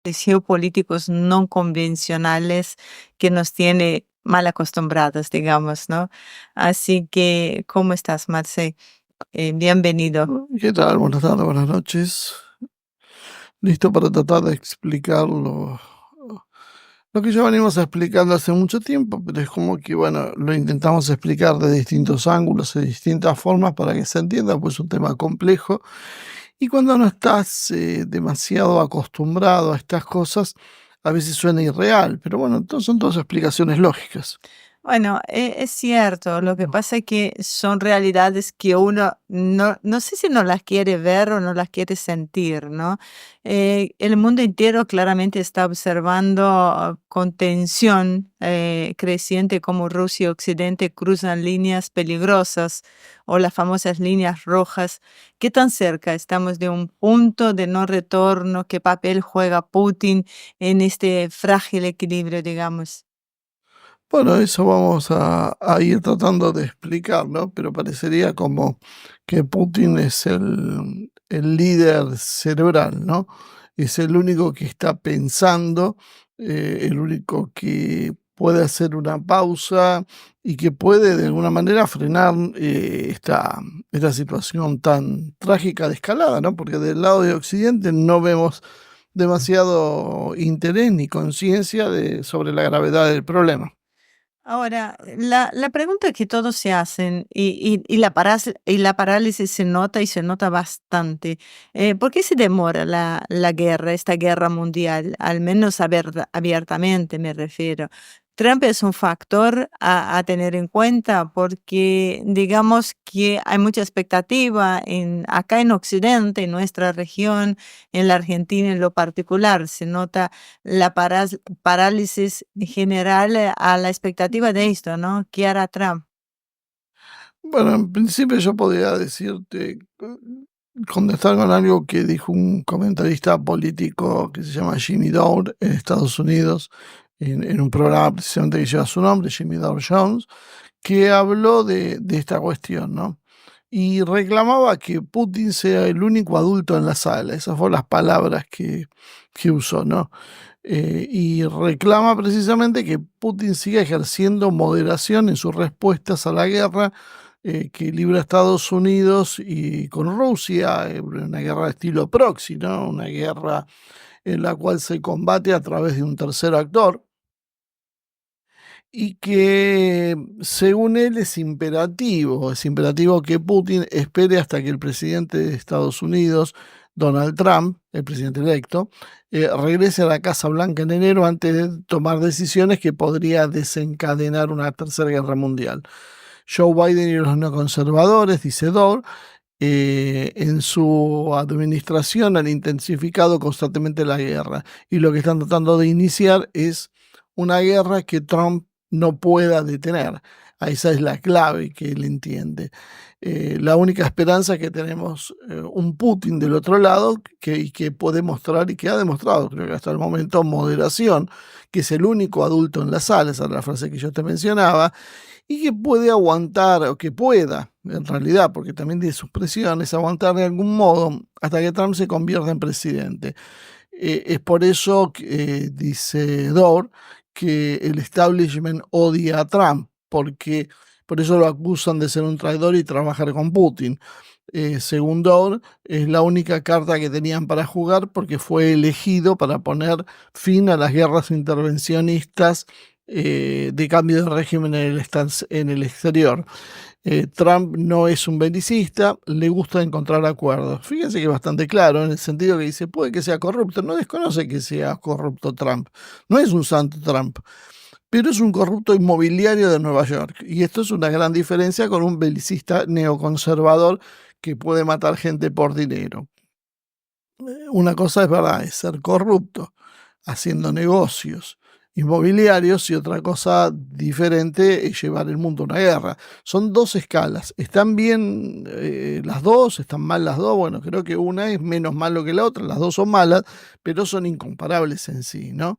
geopolíticos no convencionales que nos tiene mal acostumbrados, digamos, ¿no? Así que, ¿cómo estás, Marce? Bienvenido. ¿Qué tal? Buenas tardes, buenas noches. Listo para tratar de explicar lo que ya venimos explicando hace mucho tiempo, pero es como que, bueno, lo intentamos explicar de distintos ángulos, de distintas formas para que se entienda, pues un tema complejo. Y cuando no estás demasiado acostumbrado a estas cosas, a veces suena irreal, pero bueno, entonces son todas explicaciones lógicas. Bueno, es cierto, lo que pasa es que son realidades que uno no sé si no las quiere ver o no las quiere sentir, ¿no? El mundo entero claramente está observando con tensión creciente cómo Rusia y Occidente cruzan líneas peligrosas o las famosas líneas rojas. ¿Qué tan cerca estamos de un punto de no retorno? ¿Qué papel juega Putin en este frágil equilibrio, digamos? Bueno, eso vamos a ir tratando de explicar, ¿no? Pero parecería como que Putin es el líder cerebral, ¿no? Es el único que está pensando, el único que puede hacer una pausa y que puede de alguna manera frenar esta situación tan trágica de escalada, ¿no? Porque del lado de Occidente no vemos demasiado interés ni conciencia sobre la gravedad del problema. Ahora, la pregunta que todos se hacen y la parálisis se nota y se nota bastante. ¿Por qué se demora la guerra, esta guerra mundial? Al menos abiertamente me refiero. Trump es un factor a tener en cuenta porque digamos que hay mucha expectativa acá en Occidente, en nuestra región, en la Argentina en lo particular. Se nota la parálisis general a la expectativa de esto, ¿no? ¿Qué hará Trump? Bueno, en principio yo podría decirte, contestar con algo que dijo un comentarista político que se llama Jimmy Dore en Estados Unidos, en un programa precisamente que lleva su nombre, Jimmy Dore Jones, que habló de esta cuestión, ¿no? Y reclamaba que Putin sea el único adulto en la sala. Esas fueron las palabras que usó, ¿no? Y reclama precisamente que Putin siga ejerciendo moderación en sus respuestas a la guerra que libra Estados Unidos y con Rusia, una guerra de estilo proxy, ¿no? Una guerra en la cual se combate a través de un tercer actor y que según él es imperativo que Putin espere hasta que el presidente de Estados Unidos, Donald Trump, el presidente electo, regrese a la Casa Blanca en enero antes de tomar decisiones que podría desencadenar una tercera guerra mundial. Joe Biden y los neoconservadores, dice Dore, en su administración han intensificado constantemente la guerra y lo que están tratando de iniciar es una guerra que Trump no pueda detener. Esa es la clave que él entiende. La única esperanza es que tenemos un Putin del otro lado que puede mostrar y que ha demostrado, creo que hasta el momento, moderación, que es el único adulto en la sala, esa es la frase que yo te mencionaba, y que puede aguantar, o que pueda, en realidad, porque también tiene sus presiones, aguantar de algún modo hasta que Trump se convierta en presidente. Es por eso que dice Dore que el establishment odia a Trump, porque por eso lo acusan de ser un traidor y trabajar con Putin. Según Dore, es la única carta que tenían para jugar porque fue elegido para poner fin a las guerras intervencionistas de cambio de régimen en el exterior. Trump no es un belicista, le gusta encontrar acuerdos. Fíjense que es bastante claro en el sentido que dice, puede que sea corrupto, no desconoce que sea corrupto Trump, no es un santo Trump, pero es un corrupto inmobiliario de Nueva York. Y esto es una gran diferencia con un belicista neoconservador que puede matar gente por dinero. Una cosa es verdad, es ser corrupto, haciendo negocios inmobiliarios y otra cosa diferente es llevar el mundo a una guerra. Son dos escalas. ¿Están bien las dos? ¿Están mal las dos? Bueno, creo que una es menos malo que la otra. Las dos son malas, pero son incomparables en sí, ¿no?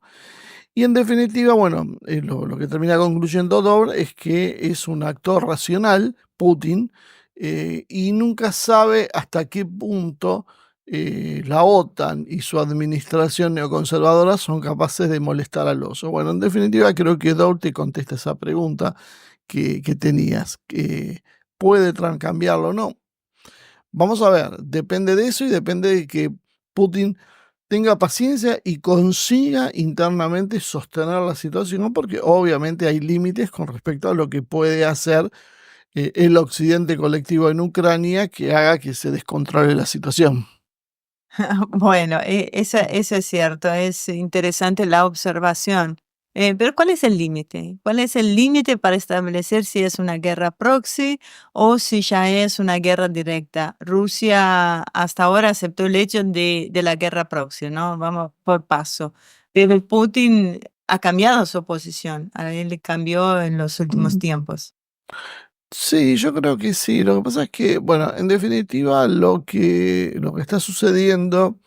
Y en definitiva, bueno, lo que termina concluyendo Dobre es que es un actor racional, Putin, y nunca sabe hasta qué punto la OTAN y su administración neoconservadora son capaces de molestar al oso. Bueno, en definitiva, creo que Dow te contesta esa pregunta que tenías, que puede cambiarlo o no. Vamos a ver, depende de eso y depende de que Putin tenga paciencia y consiga internamente sostener la situación, ¿no? Porque obviamente hay límites con respecto a lo que puede hacer el occidente colectivo en Ucrania que haga que se descontrole la situación. Bueno, eso es cierto, es interesante la observación. Pero ¿cuál es el límite? ¿Cuál es el límite para establecer si es una guerra proxy o si ya es una guerra directa? Rusia hasta ahora aceptó el hecho de la guerra proxy, ¿no? Vamos por paso. Pero Putin ha cambiado su posición, a él le cambió en los últimos tiempos. Sí, yo creo que sí. Lo que pasa es que, bueno, en definitiva, lo que está sucediendo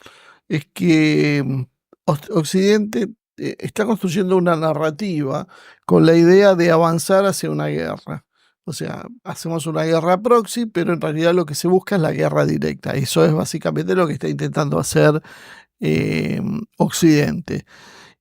es que Occidente está construyendo una narrativa con la idea de avanzar hacia una guerra. O sea, hacemos una guerra proxy, pero en realidad lo que se busca es la guerra directa. Eso es básicamente lo que está intentando hacer Occidente.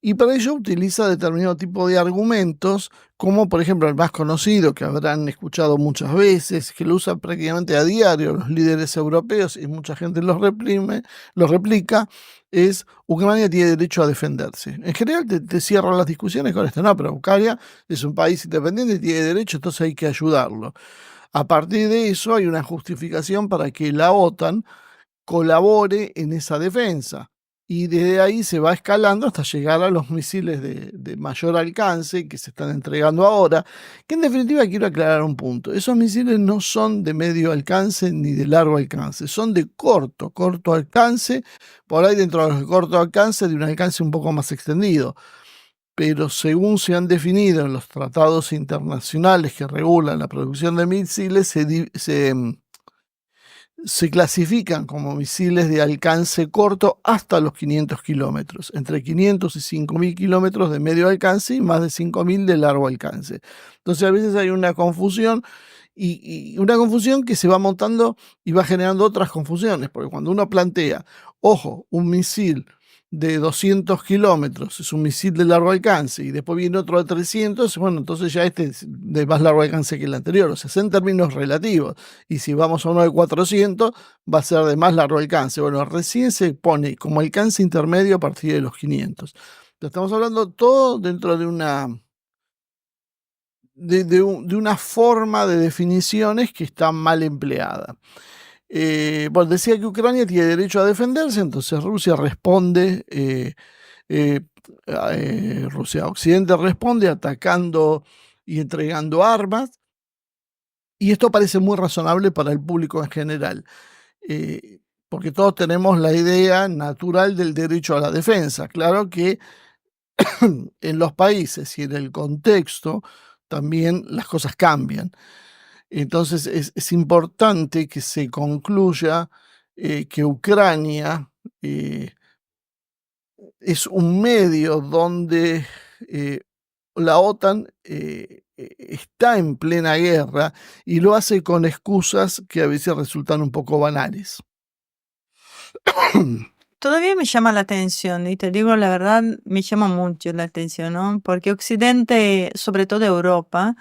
Y para ello utiliza determinado tipo de argumentos, como por ejemplo el más conocido, que habrán escuchado muchas veces, que lo usan prácticamente a diario los líderes europeos y mucha gente los replica, es Ucrania tiene derecho a defenderse. En general te cierran las discusiones con esto, no, pero Ucrania es un país independiente, tiene derecho, entonces hay que ayudarlo. A partir de eso hay una justificación para que la OTAN colabore en esa defensa. Y desde ahí se va escalando hasta llegar a los misiles de mayor alcance que se están entregando ahora, que en definitiva quiero aclarar un punto. Esos misiles no son de medio alcance ni de largo alcance, son de corto alcance, por ahí dentro del corto alcance de un alcance un poco más extendido. Pero según se han definido en los tratados internacionales que regulan la producción de misiles, se clasifican como misiles de alcance corto hasta los 500 kilómetros, entre 500 y 5.000 kilómetros de medio alcance y más de 5.000 de largo alcance. Entonces a veces hay una confusión y una confusión que se va montando y va generando otras confusiones, porque cuando uno plantea, ojo, un misil de 200 kilómetros es un misil de largo alcance y después viene otro de 300, bueno, entonces ya este es de más largo alcance que el anterior, o sea, es en términos relativos. Y si vamos a uno de 400, va a ser de más largo alcance. Bueno, recién se pone como alcance intermedio a partir de los 500. Entonces, estamos hablando todo dentro de una forma de definiciones que está mal empleada. Bueno, decía que Ucrania tiene derecho a defenderse, entonces Rusia responde, eh, Rusia Occidente responde atacando y entregando armas, y esto parece muy razonable para el público en general, porque todos tenemos la idea natural del derecho a la defensa. Claro que en los países y en el contexto también las cosas cambian. Entonces es importante que se concluya que Ucrania es un medio donde la OTAN está en plena guerra y lo hace con excusas que a veces resultan un poco banales. Todavía me llama la atención, y te digo la verdad, me llama mucho la atención, ¿no? Porque Occidente, sobre todo Europa,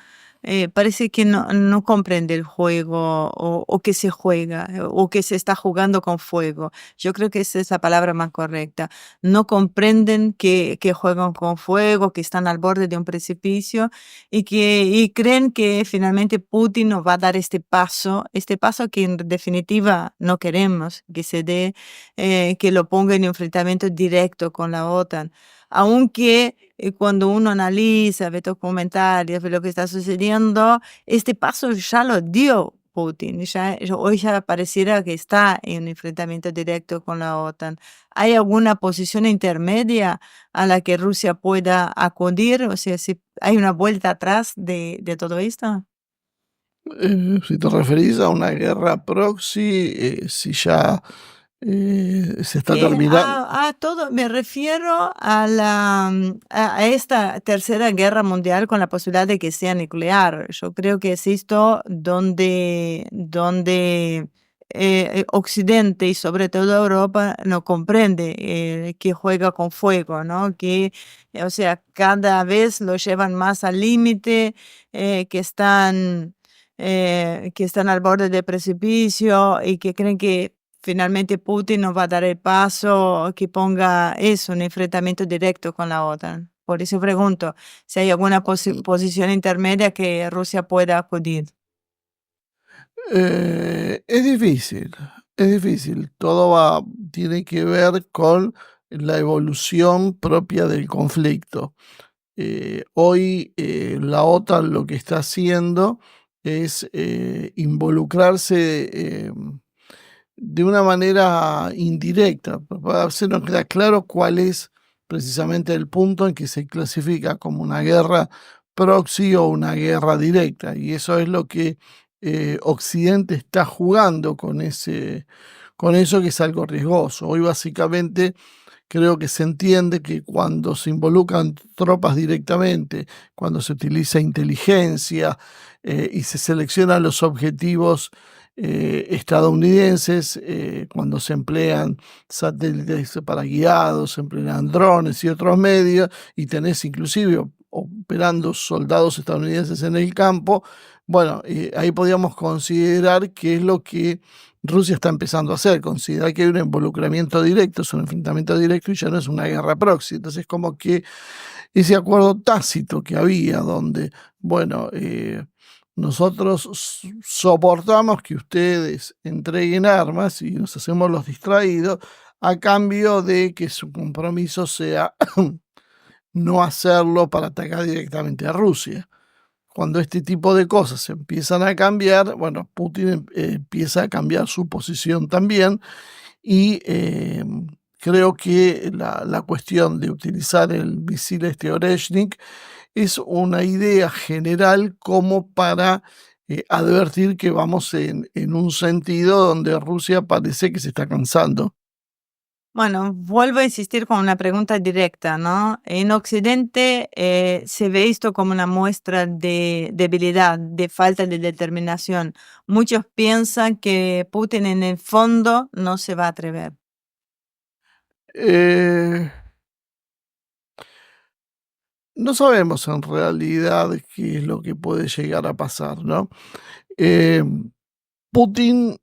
parece que no comprende el juego o que se juega o que se está jugando con fuego. Yo creo que esa es la palabra más correcta. No comprenden que juegan con fuego, que están al borde de un precipicio y creen que finalmente Putin nos va a dar este paso que en definitiva no queremos que se dé, que lo ponga en enfrentamiento directo con la OTAN. Aunque cuando uno analiza, ve documentarios, ve lo que está sucediendo, este paso ya lo dio Putin. Hoy ya pareciera que está en enfrentamiento directo con la OTAN. ¿Hay alguna posición intermedia a la que Rusia pueda acudir? O sea, si hay una vuelta atrás de todo esto. Si te referís a una guerra proxy, si ya se está terminando. A todo, me refiero a esta tercera guerra mundial con la posibilidad de que sea nuclear. Yo creo que es esto donde Occidente y sobre todo Europa no comprende que juega con fuego, ¿no? O sea, cada vez lo llevan más al límite, que están al borde del precipicio y que creen que finalmente Putin no va a dar el paso que ponga eso, un enfrentamiento directo con la OTAN. Por eso pregunto si hay alguna posición intermedia que Rusia pueda acudir. Es difícil, es difícil. Tiene que ver con la evolución propia del conflicto. Hoy la OTAN lo que está haciendo es involucrarse de una manera indirecta. Para hacernos queda claro cuál es precisamente el punto en que se clasifica como una guerra proxy o una guerra directa. Y eso es lo que Occidente está jugando con eso, que es algo riesgoso. Hoy básicamente creo que se entiende que cuando se involucran tropas directamente, cuando se utiliza inteligencia y se seleccionan los objetivos estadounidenses, cuando se emplean satélites para guiados, se emplean drones y otros medios, y tenés inclusive operando soldados estadounidenses en el campo, bueno, ahí podríamos considerar qué es lo que Rusia está empezando a hacer, considerar que hay un involucramiento directo, es un enfrentamiento directo y ya no es una guerra proxy. Entonces, como que ese acuerdo tácito que había, donde, bueno, nosotros soportamos que ustedes entreguen armas y nos hacemos los distraídos, a cambio de que su compromiso sea no hacerlo para atacar directamente a Rusia. Cuando este tipo de cosas empiezan a cambiar, bueno, Putin empieza a cambiar su posición también y creo que la cuestión de utilizar el misil Oreshnik es una idea general como para advertir que vamos en un sentido donde Rusia parece que se está cansando. Bueno, vuelvo a insistir con una pregunta directa, ¿no? En Occidente se ve esto como una muestra de debilidad, de falta de determinación. Muchos piensan que Putin en el fondo no se va a atrever. Eh, no sabemos en realidad qué es lo que puede llegar a pasar, ¿no? Eh, Putin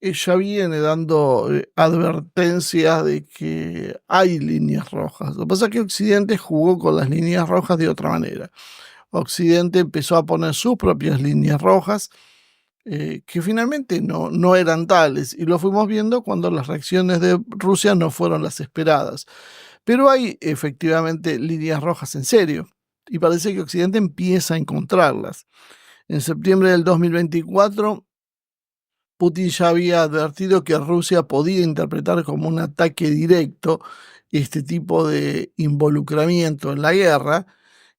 ya viene dando advertencias de que hay líneas rojas. Lo que pasa es que Occidente jugó con las líneas rojas de otra manera. Occidente empezó a poner sus propias líneas rojas, que finalmente no eran tales, y lo fuimos viendo cuando las reacciones de Rusia no fueron las esperadas. Pero hay efectivamente líneas rojas en serio, y parece que Occidente empieza a encontrarlas. En septiembre del 2024, Putin ya había advertido que Rusia podía interpretar como un ataque directo este tipo de involucramiento en la guerra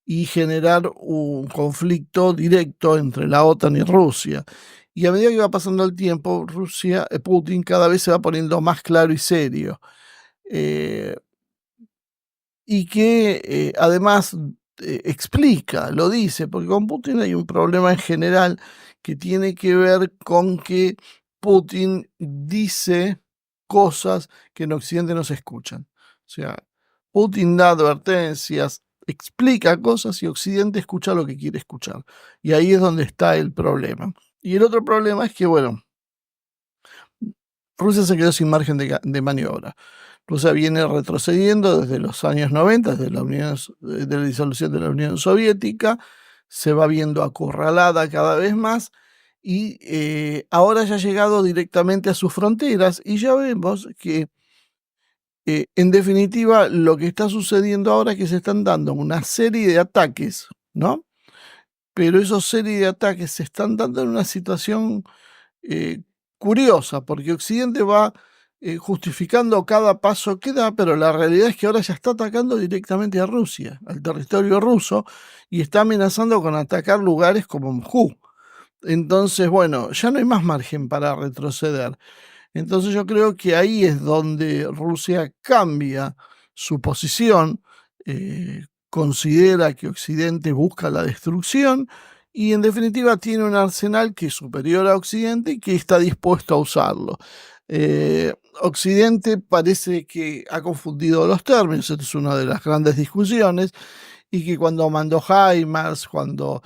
y generar un conflicto directo entre la OTAN y Rusia. Y a medida que va pasando el tiempo, Putin cada vez se va poniendo más claro y serio. Eh, y que además explica, lo dice, porque con Putin hay un problema en general que tiene que ver con que Putin dice cosas que en Occidente no se escuchan. O sea, Putin da advertencias, explica cosas y Occidente escucha lo que quiere escuchar. Y ahí es donde está el problema. Y el otro problema es que, bueno, Rusia se quedó sin margen de maniobra. Rusia viene retrocediendo desde los años 90, de la disolución de la Unión Soviética, se va viendo acorralada cada vez más y ahora ya ha llegado directamente a sus fronteras y ya vemos que en definitiva lo que está sucediendo ahora es que se están dando una serie de ataques, ¿no? Pero esos serie de ataques se están dando en una situación eh, curiosa, porque Occidente va justificando cada paso que da, pero la realidad es que ahora ya está atacando directamente a Rusia, al territorio ruso, y está amenazando con atacar lugares como Moscú. Entonces, bueno, ya no hay más margen para retroceder. Entonces yo creo que ahí es donde Rusia cambia su posición, considera que Occidente busca la destrucción y en definitiva tiene un arsenal que es superior a Occidente y que está dispuesto a usarlo. Occidente parece que ha confundido los términos, esta es una de las grandes discusiones, y que cuando mandó HIMARS, cuando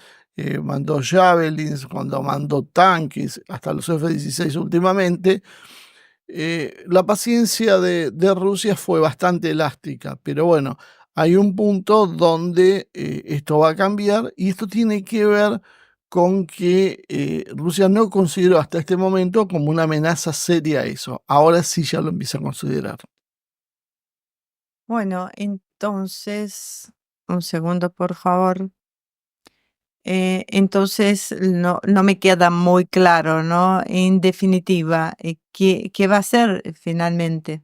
mandó Javelins, cuando mandó tanques, hasta los F-16 últimamente, la paciencia de Rusia fue bastante elástica, pero bueno, hay un punto donde esto va a cambiar y esto tiene que ver con que Rusia no consideró hasta este momento como una amenaza seria eso. Ahora sí ya lo empieza a considerar. Bueno, entonces, un segundo, por favor. Entonces, no me queda muy claro, ¿no? En definitiva, ¿qué va a hacer finalmente?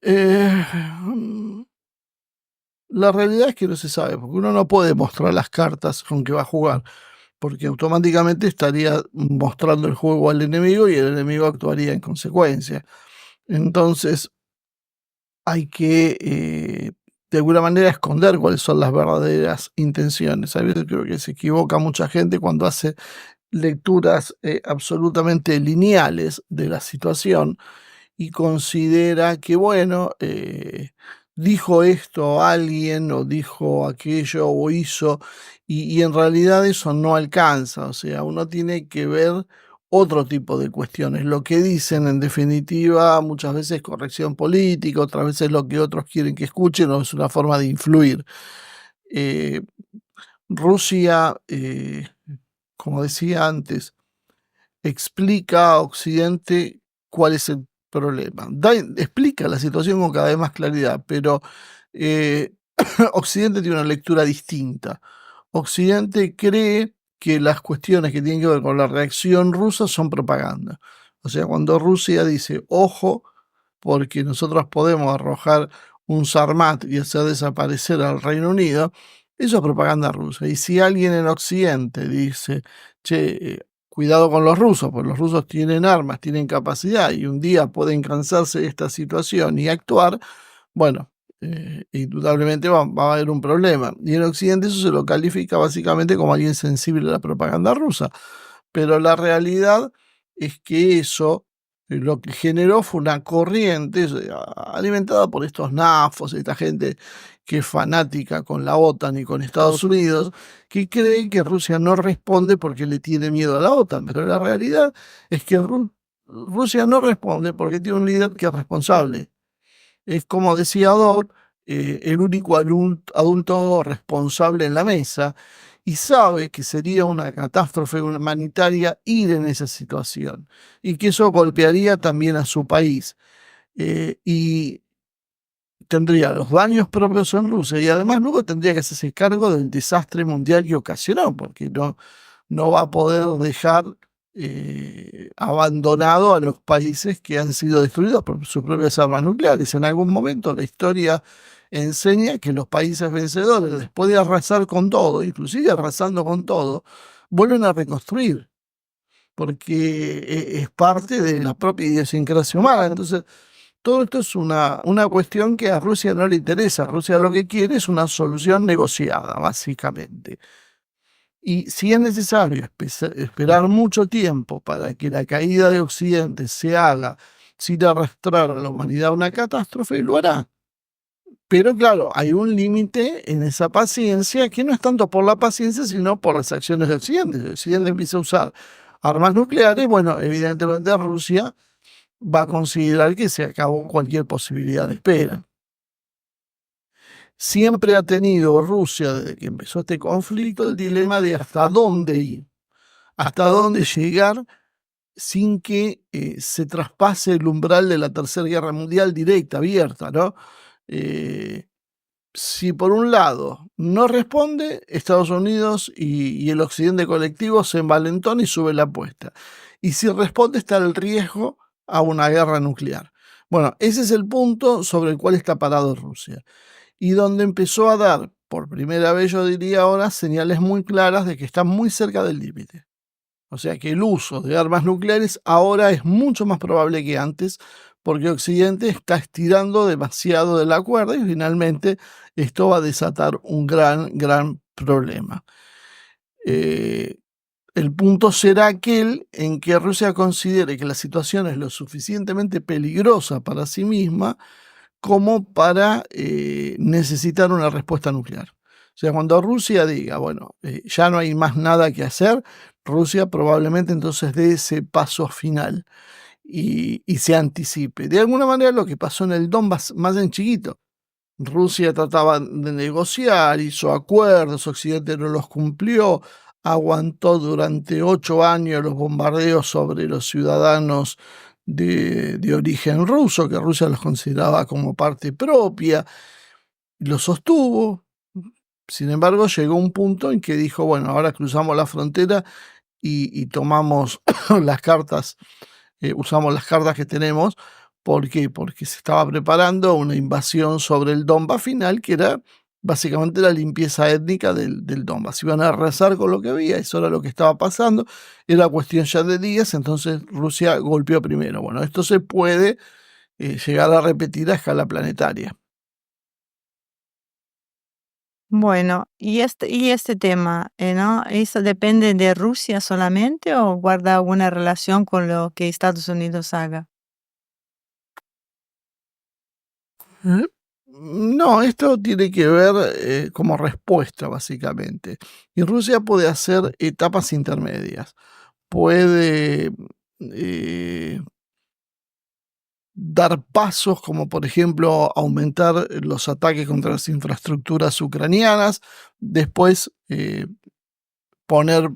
Eh, la realidad es que no se sabe, porque uno no puede mostrar las cartas con que va a jugar, porque automáticamente estaría mostrando el juego al enemigo y el enemigo actuaría en consecuencia. Entonces, hay que, de alguna manera, esconder cuáles son las verdaderas intenciones. A veces creo que se equivoca mucha gente cuando hace lecturas absolutamente lineales de la situación y considera que, bueno, dijo esto alguien o dijo aquello o hizo, y en realidad eso no alcanza, o sea, uno tiene que ver otro tipo de cuestiones. Lo que dicen, en definitiva, muchas veces corrección política, otras veces lo que otros quieren que escuchen, o es una forma de influir. Eh, Rusia, como decía antes, explica a Occidente cuál es el problema. Explica la situación con cada vez más claridad, pero eh, Occidente tiene una lectura distinta. Occidente cree que las cuestiones que tienen que ver con la reacción rusa son propaganda. O sea, cuando Rusia dice, ojo, porque nosotros podemos arrojar un Sarmat y hacer desaparecer al Reino Unido, eso es propaganda rusa. Y si alguien en Occidente dice, che, cuidado con los rusos, porque los rusos tienen armas, tienen capacidad y un día pueden cansarse de esta situación y actuar, bueno, indudablemente va a haber un problema. Y en Occidente eso se lo califica básicamente como alguien sensible a la propaganda rusa. Pero la realidad es que eso lo que generó fue una corriente alimentada por estos nafos, esta gente que es fanática con la OTAN y con Estados Unidos, que cree que Rusia no responde porque le tiene miedo a la OTAN. Pero la realidad es que Rusia no responde porque tiene un líder que es responsable. Es como decía Dodd, el único adulto responsable en la mesa y sabe que sería una catástrofe humanitaria ir en esa situación y que eso golpearía también a su país y tendría los daños propios en Rusia y además luego tendría que hacerse cargo del desastre mundial que ocasionó porque no va a poder dejar abandonado a los países que han sido destruidos por sus propias armas nucleares. En algún momento la historia enseña que los países vencedores, después de arrasar con todo, inclusive arrasando con todo, vuelven a reconstruir, porque es parte de la propia idiosincrasia humana. Entonces, todo esto es una cuestión que a Rusia no le interesa. Rusia lo que quiere es una solución negociada, básicamente. Y si es necesario esperar mucho tiempo para que la caída de Occidente se haga sin arrastrar a la humanidad a una catástrofe, lo hará. Pero claro, hay un límite en esa paciencia que no es tanto por la paciencia, sino por las acciones de Occidente. Si Occidente empieza a usar armas nucleares, bueno, evidentemente Rusia va a considerar que se acabó cualquier posibilidad de espera. Siempre ha tenido Rusia, desde que empezó este conflicto, el dilema de hasta dónde ir, hasta dónde llegar sin que se traspase el umbral de la Tercera Guerra Mundial directa, abierta, ¿no? Si por un lado no responde, Estados Unidos y el occidente colectivo se envalentona y sube la apuesta. Y si responde, está el riesgo a una guerra nuclear. Bueno, ese es el punto sobre el cual está parado Rusia. Y donde empezó a dar, por primera vez yo diría ahora, señales muy claras de que está muy cerca del límite. O sea que el uso de armas nucleares ahora es mucho más probable que antes, porque Occidente está estirando demasiado de la cuerda y finalmente esto va a desatar un gran problema. Eh, el punto será aquel en que Rusia considere que la situación es lo suficientemente peligrosa para sí misma como para necesitar una respuesta nuclear. O sea, cuando Rusia diga, bueno, ya no hay más nada que hacer, Rusia probablemente entonces dé ese paso final y se anticipe. De alguna manera lo que pasó en el Donbass, más en chiquito. Rusia trataba de negociar, hizo acuerdos, Occidente no los cumplió, aguantó durante 8 años los bombardeos sobre los ciudadanos de origen ruso, que Rusia los consideraba como parte propia, lo sostuvo. Sin embargo, llegó un punto en que dijo, bueno, ahora cruzamos la frontera y tomamos las cartas, usamos las cartas que tenemos. ¿Por qué? Porque se estaba preparando una invasión sobre el Donbass final, que era básicamente la limpieza étnica del Donbass. Iban a arrasar con lo que había, eso era lo que estaba pasando, era cuestión ya de días, entonces Rusia golpeó primero. Bueno, esto se puede llegar a repetir a escala planetaria. Bueno, y este tema, ¿no? ¿Eso depende de Rusia solamente o guarda alguna relación con lo que Estados Unidos haga? ¿Eh? No, esto tiene que ver como respuesta, básicamente. Y Rusia puede hacer etapas intermedias. Puede eh, dar pasos como, por ejemplo, aumentar los ataques contra las infraestructuras ucranianas, después poner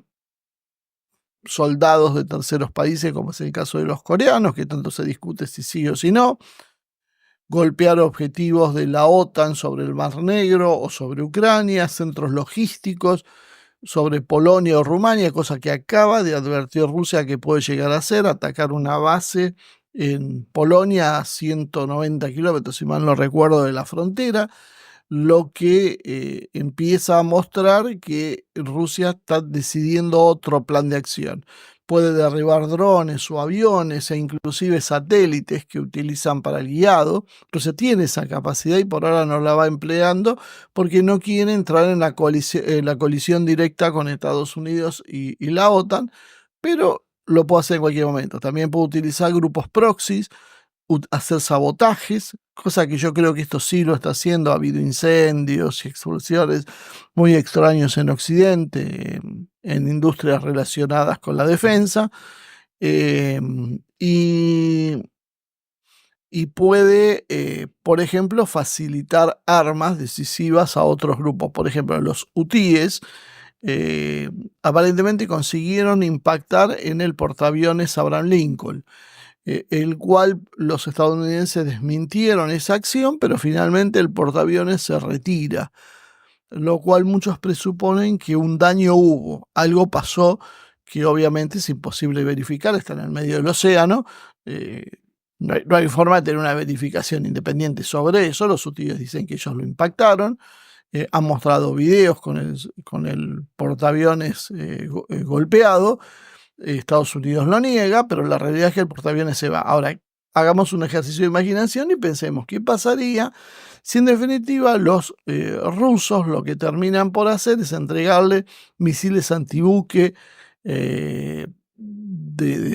soldados de terceros países, como es el caso de los coreanos, que tanto se discute si sí o si no, golpear objetivos de la OTAN sobre el Mar Negro o sobre Ucrania, centros logísticos sobre Polonia o Rumania, cosa que acaba de advertir Rusia que puede llegar a hacer, atacar una base en Polonia a 190 kilómetros, si mal no recuerdo, de la frontera, lo que empieza a mostrar que Rusia está decidiendo otro plan de acción. Puede derribar drones o aviones e inclusive satélites que utilizan para el guiado. Rusia tiene esa capacidad y por ahora no la va empleando porque no quiere entrar en la colisión directa con Estados Unidos y la OTAN, pero lo puede hacer en cualquier momento. También puede utilizar grupos proxies, hacer sabotajes, cosa que yo creo que esto sí lo está haciendo. Ha habido incendios y explosiones muy extraños en Occidente, en industrias relacionadas con la defensa, y, y puede, por ejemplo, facilitar armas decisivas a otros grupos. Por ejemplo, los hutíes aparentemente consiguieron impactar en el portaaviones Abraham Lincoln, el cual los estadounidenses desmintieron esa acción, pero finalmente el portaaviones se retira, lo cual muchos presuponen que un daño hubo, algo pasó que obviamente es imposible verificar, está en el medio del océano, eh, no hay forma de tener una verificación independiente sobre eso, los hutíes dicen que ellos lo impactaron, han mostrado videos con el portaaviones golpeado. Estados Unidos lo niega, pero la realidad es que el portaaviones se va. Ahora, hagamos un ejercicio de imaginación y pensemos qué pasaría si en definitiva los rusos lo que terminan por hacer es entregarle misiles antibuque de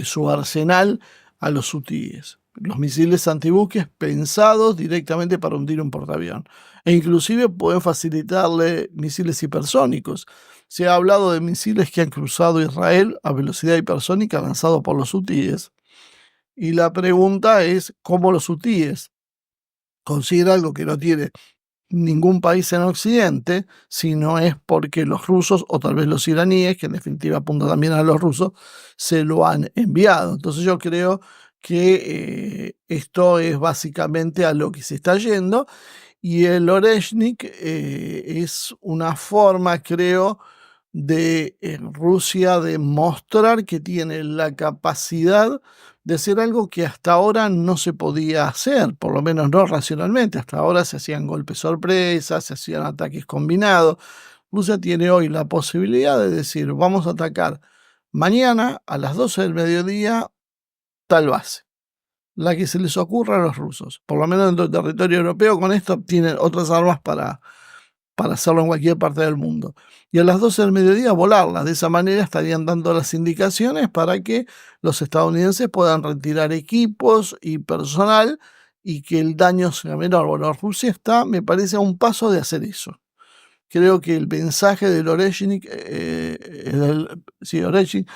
su arsenal a los hutíes. Los misiles antibuques pensados directamente para hundir un portaavión. E inclusive pueden facilitarle misiles hipersónicos. Se ha hablado de misiles que han cruzado Israel a velocidad hipersónica lanzados por los hutíes. Y la pregunta es cómo los hutíes consideran algo que no tiene ningún país en Occidente, sino es porque los rusos o tal vez los iraníes, que en definitiva apunta también a los rusos, se lo han enviado. Entonces yo creo que esto es básicamente a lo que se está yendo y el Oreshnik es una forma, creo, de Rusia de mostrar que tiene la capacidad de hacer algo que hasta ahora no se podía hacer, por lo menos no racionalmente. Hasta ahora se hacían golpes sorpresas, se hacían ataques combinados. Rusia tiene hoy la posibilidad de decir, vamos a atacar mañana a las 12 del mediodía tal base, la que se les ocurra a los rusos. Por lo menos dentro del territorio europeo, con esto tienen otras armas para hacerlo en cualquier parte del mundo. Y a las 12 del mediodía volarlas. De esa manera estarían dando las indicaciones para que los estadounidenses puedan retirar equipos y personal y que el daño sea menor. Bueno, Rusia está, me parece, a un paso de hacer eso. Creo que el mensaje de Oreshnik, Oreshnik,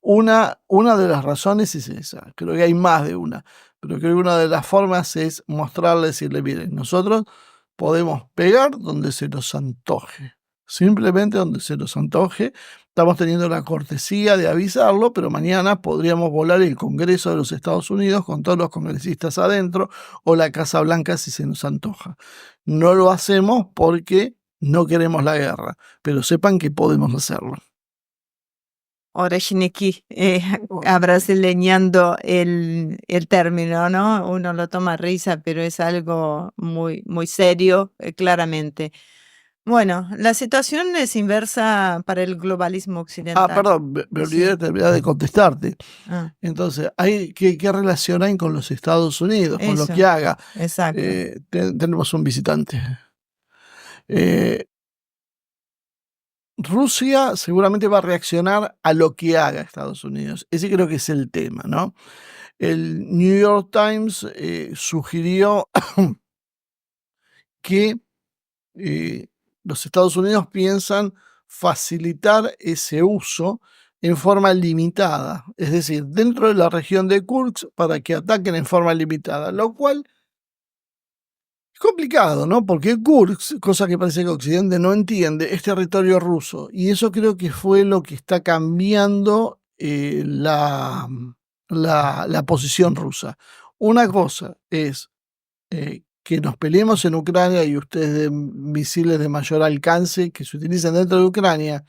una de las razones es esa. Creo que hay más de una, pero creo que una de las formas es mostrarle, decirle, miren, nosotros podemos pegar donde se nos antoje, simplemente donde se nos antoje. Estamos teniendo la cortesía de avisarlo, pero mañana podríamos volar el Congreso de los Estados Unidos con todos los congresistas adentro o la Casa Blanca si se nos antoja. No lo hacemos porque no queremos la guerra, pero sepan que podemos hacerlo. Orechniki, abrasileñando el término, ¿no? Uno lo toma a risa, pero es algo muy, muy serio, claramente. Bueno, la situación es inversa para el globalismo occidental. Perdón, me olvidé de Sí. terminar de contestarte. Ah, Entonces, ¿qué relación hay con los Estados Unidos, con lo eso, que haga? exacto. Tenemos un visitante. Rusia seguramente va a reaccionar a lo que haga Estados Unidos. Ese creo que es el tema, ¿no? El New York Times sugirió que los Estados Unidos piensan facilitar ese uso en forma limitada, es decir, dentro de la región de Kursk para que ataquen en forma limitada, lo cual es complicado, ¿no? Porque Kursk, cosa que parece que Occidente no entiende, es territorio ruso y eso creo que fue lo que está cambiando la posición rusa. Una cosa es que nos peleemos en Ucrania y ustedes den misiles de mayor alcance que se utilicen dentro de Ucrania.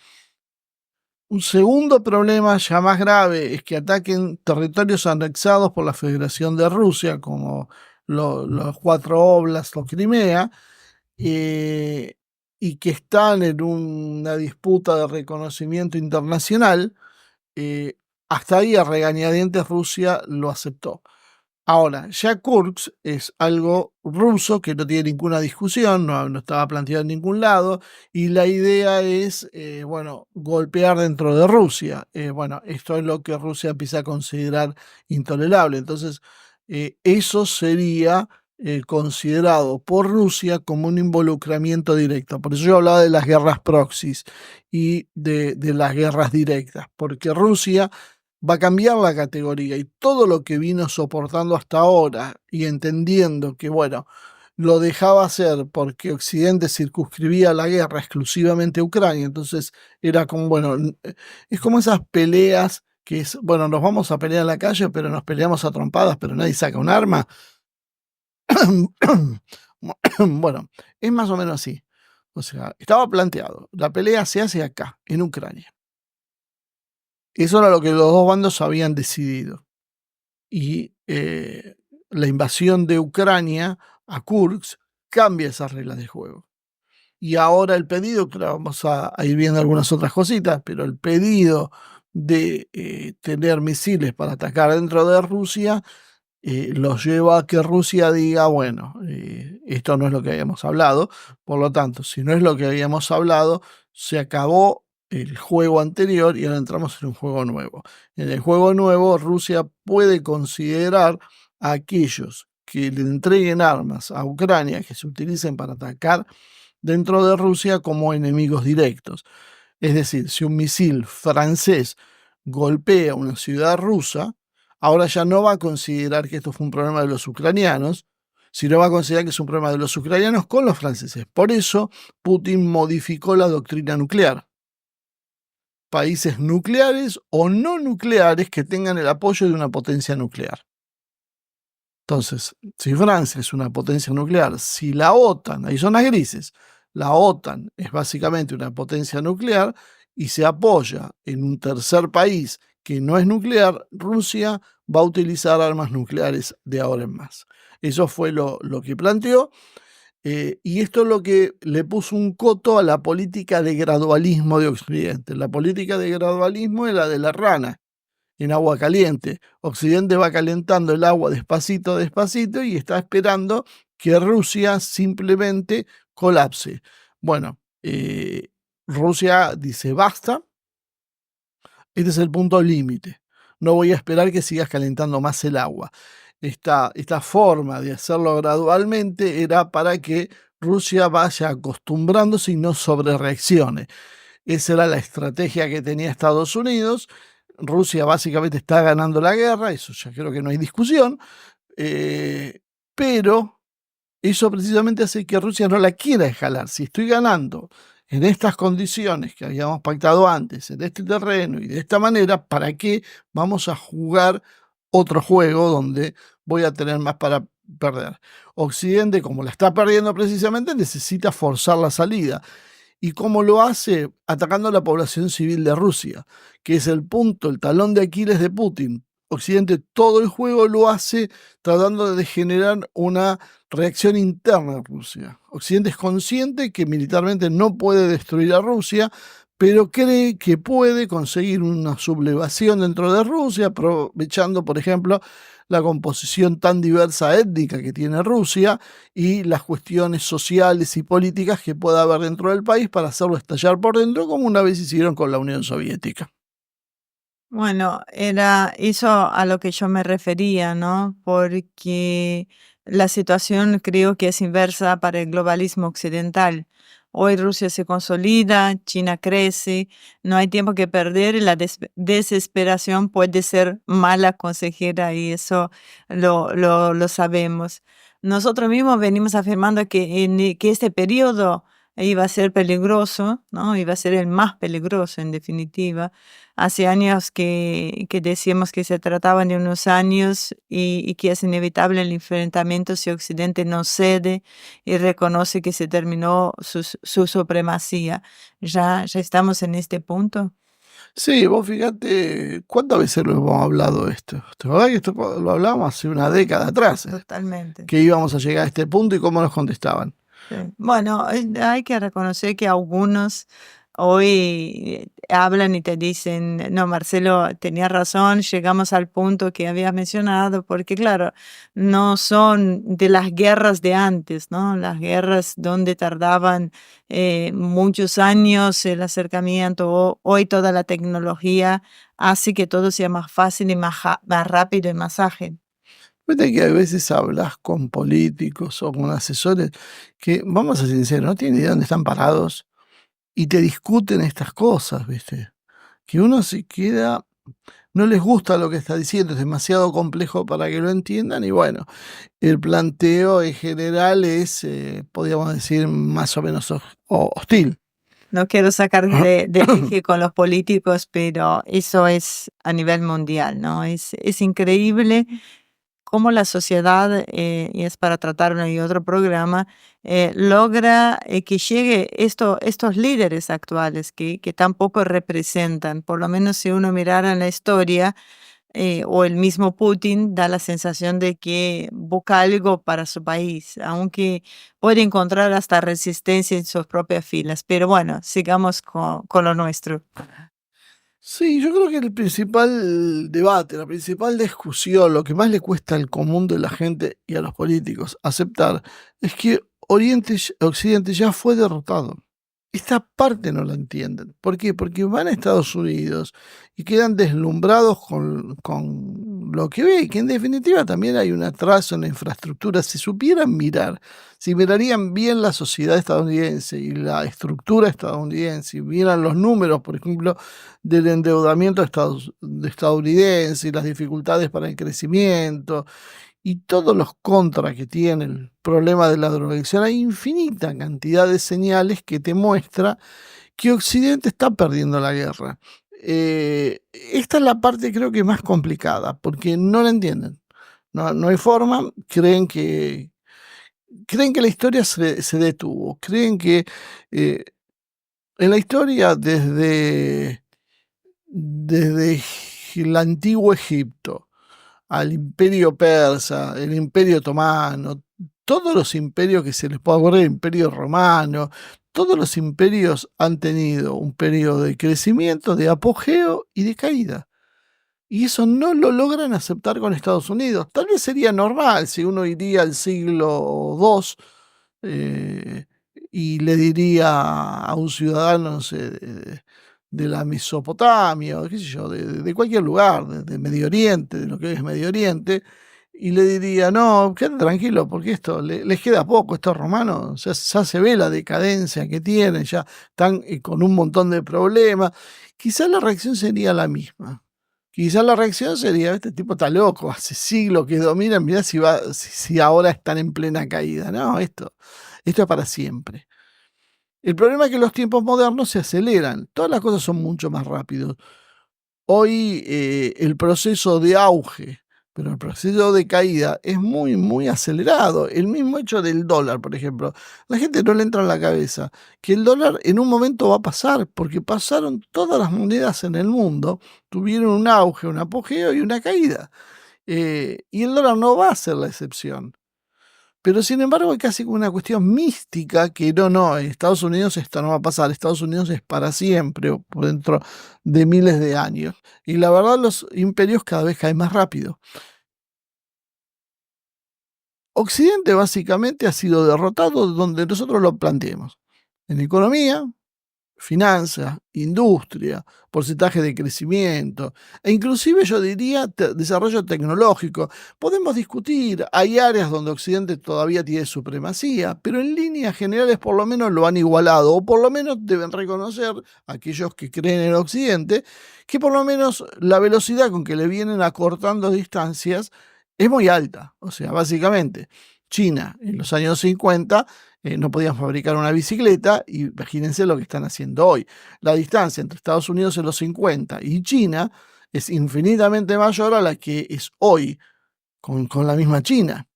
Un segundo problema ya más grave es que ataquen territorios anexados por la Federación de Rusia, como los 4 oblasts o Crimea, y que están en una disputa de reconocimiento internacional. Hasta ahí a regañadientes Rusia lo aceptó. Ahora, ya Kursk es algo ruso que no tiene ninguna discusión, no estaba planteado en ningún lado, y la idea es, golpear dentro de Rusia. Esto es lo que Rusia empieza a considerar intolerable. Entonces, eso sería considerado por Rusia como un involucramiento directo. Por eso yo hablaba de las guerras proxies y de las guerras directas, porque Rusia va a cambiar la categoría y todo lo que vino soportando hasta ahora y entendiendo que, lo dejaba hacer porque Occidente circunscribía la guerra exclusivamente a Ucrania, entonces era como, es como esas peleas que es, nos vamos a pelear en la calle, pero nos peleamos a trompadas, pero nadie saca un arma. Es más o menos así. O sea, estaba planteado, la pelea se hace acá, en Ucrania. Eso era lo que los dos bandos habían decidido. Y la invasión de Ucrania a Kursk cambia esas reglas de juego. Y ahora el pedido, claro, vamos a ir viendo algunas otras cositas, pero el pedido de tener misiles para atacar dentro de Rusia los lleva a que Rusia diga, esto no es lo que habíamos hablado, por lo tanto, si no es lo que habíamos hablado, se acabó el juego anterior y ahora entramos en un juego nuevo. En el juego nuevo, Rusia puede considerar a aquellos que le entreguen armas a Ucrania que se utilicen para atacar dentro de Rusia como enemigos directos. Es decir, si un misil francés golpea una ciudad rusa, ahora ya no va a considerar que esto fue un problema de los ucranianos, sino va a considerar que es un problema de los ucranianos con los franceses. Por eso, Putin modificó la doctrina nuclear. Países nucleares o no nucleares que tengan el apoyo de una potencia nuclear. Entonces, si Francia es una potencia nuclear, si la OTAN, ahí son las grises, la OTAN es básicamente una potencia nuclear y se apoya en un tercer país que no es nuclear, Rusia va a utilizar armas nucleares de ahora en más. Eso fue lo que planteó. Y esto es lo que le puso un coto a la política de gradualismo de Occidente. La política de gradualismo es la de la rana en agua caliente. Occidente va calentando el agua despacito, despacito y está esperando que Rusia simplemente colapse. Bueno, Eh, Rusia dice, basta, este es el punto límite. No voy a esperar que sigas calentando más el agua. Esta forma de hacerlo gradualmente era para que Rusia vaya acostumbrándose y no sobrereaccione. Esa era la estrategia que tenía Estados Unidos. Rusia básicamente está ganando la guerra, eso ya creo que no hay discusión, pero eso precisamente hace que Rusia no la quiera escalar. Si estoy ganando en estas condiciones que habíamos pactado antes, en este terreno y de esta manera, ¿para qué vamos a jugar otro juego donde voy a tener más para perder? Occidente, como la está perdiendo precisamente, necesita forzar la salida. ¿Y cómo lo hace? Atacando a la población civil de Rusia, que es el punto, el talón de Aquiles de Putin. Occidente todo el juego lo hace tratando de generar una reacción interna a Rusia. Occidente es consciente que militarmente no puede destruir a Rusia, pero cree que puede conseguir una sublevación dentro de Rusia, aprovechando, por ejemplo, la composición tan diversa étnica que tiene Rusia y las cuestiones sociales y políticas que pueda haber dentro del país para hacerlo estallar por dentro, como una vez hicieron con la Unión Soviética. Bueno, era eso a lo que yo me refería, ¿no? Porque la situación creo que es inversa para el globalismo occidental. Hoy Rusia se consolida, China crece, no hay tiempo que perder y la desesperación puede ser mala consejera y eso lo sabemos. Nosotros mismos venimos afirmando que este periodo iba a ser peligroso, ¿no? Iba a ser el más peligroso en definitiva. Hace años que decíamos que se trataban de unos años y que es inevitable el enfrentamiento si Occidente no cede y reconoce que se terminó su supremacía. ¿Ya estamos en este punto? Sí, vos fíjate, ¿cuántas veces lo hemos hablado esto? ¿Te acordás que esto lo hablamos hace una década atrás? Totalmente. Que íbamos a llegar a este punto y cómo nos contestaban. Sí. Bueno, hay que reconocer que algunos hoy hablan y te dicen, no, Marcelo, tenía razón, llegamos al punto que habías mencionado, porque claro, no son de las guerras de antes, ¿no? Las guerras donde tardaban muchos años el acercamiento, hoy toda la tecnología hace que todo sea más fácil y más rápido y más ágil. Viste que a veces hablas con políticos o con asesores que, vamos a ser sinceros, no tienen idea de dónde están parados y te discuten estas cosas, ¿viste? Que uno se queda, no les gusta lo que está diciendo, es demasiado complejo para que lo entiendan y bueno, el planteo en general es, podríamos decir, más o menos hostil. No quiero sacar del eje con los políticos, pero eso es a nivel mundial, ¿no? Es increíble cómo la sociedad, y es para tratar uno y otro programa, logra que llegue estos líderes actuales que tampoco representan, por lo menos si uno mirara en la historia, o el mismo Putin da la sensación de que busca algo para su país, aunque puede encontrar hasta resistencia en sus propias filas. Pero bueno, sigamos con lo nuestro. Sí, yo creo que el principal debate, la principal discusión, lo que más le cuesta al común de la gente y a los políticos aceptar es que Occidente ya fue derrotado. Esta parte no la entienden. ¿Por qué? Porque van a Estados Unidos y quedan deslumbrados con lo que ve, que en definitiva también hay un atraso en la infraestructura. Si supieran mirar, si mirarían bien la sociedad estadounidense y la estructura estadounidense, y vieran los números, por ejemplo, del endeudamiento estadounidense y las dificultades para el crecimiento y todos los contras que tiene el problema de la drogadicción, hay infinita cantidad de señales que te muestra que Occidente está perdiendo la guerra. Esta es la parte creo que más complicada, porque no la entienden. No hay forma, creen que la historia se detuvo, creen que eh, en la historia desde el antiguo Egipto, al imperio persa, el imperio otomano, todos los imperios que se les pueda ocurrir, el imperio romano, todos los imperios han tenido un periodo de crecimiento, de apogeo y de caída. Y eso no lo logran aceptar con Estados Unidos. Tal vez sería normal si uno iría al siglo II, y le diría a un ciudadano, no sé, de la Mesopotamia, o qué sé yo, de cualquier lugar, de Medio Oriente, de lo que hoy es Medio Oriente, y le diría, no, quédate tranquilo, porque esto les queda poco, estos romanos, ya se ve la decadencia que tienen, ya están con un montón de problemas. Quizás la reacción sería la misma. Quizás la reacción sería, este tipo está loco, hace siglos que dominan, mirá si ahora están en plena caída. No, esto es para siempre. El problema es que los tiempos modernos se aceleran, todas las cosas son mucho más rápidos. Hoy el proceso de auge, pero el proceso de caída es muy, muy acelerado. El mismo hecho del dólar, por ejemplo. La gente no le entra en la cabeza que el dólar en un momento va a pasar, porque pasaron todas las monedas en el mundo, tuvieron un auge, un apogeo y una caída. Y el dólar no va a ser la excepción. Pero sin embargo, hay casi como una cuestión mística que no, en Estados Unidos esto no va a pasar, Estados Unidos es para siempre o por dentro de miles de años. Y la verdad, los imperios cada vez caen más rápido. Occidente básicamente ha sido derrotado donde nosotros lo planteemos. En economía, finanzas, industria, porcentaje de crecimiento e inclusive yo diría desarrollo tecnológico. Podemos discutir, hay áreas donde Occidente todavía tiene supremacía, pero en líneas generales por lo menos lo han igualado, o por lo menos deben reconocer aquellos que creen en Occidente, que por lo menos la velocidad con que le vienen acortando distancias es muy alta. O sea, básicamente, China en los años 50 no podían fabricar una bicicleta, y imagínense lo que están haciendo hoy. La distancia entre Estados Unidos en los 50 y China es infinitamente mayor a la que es hoy con la misma China.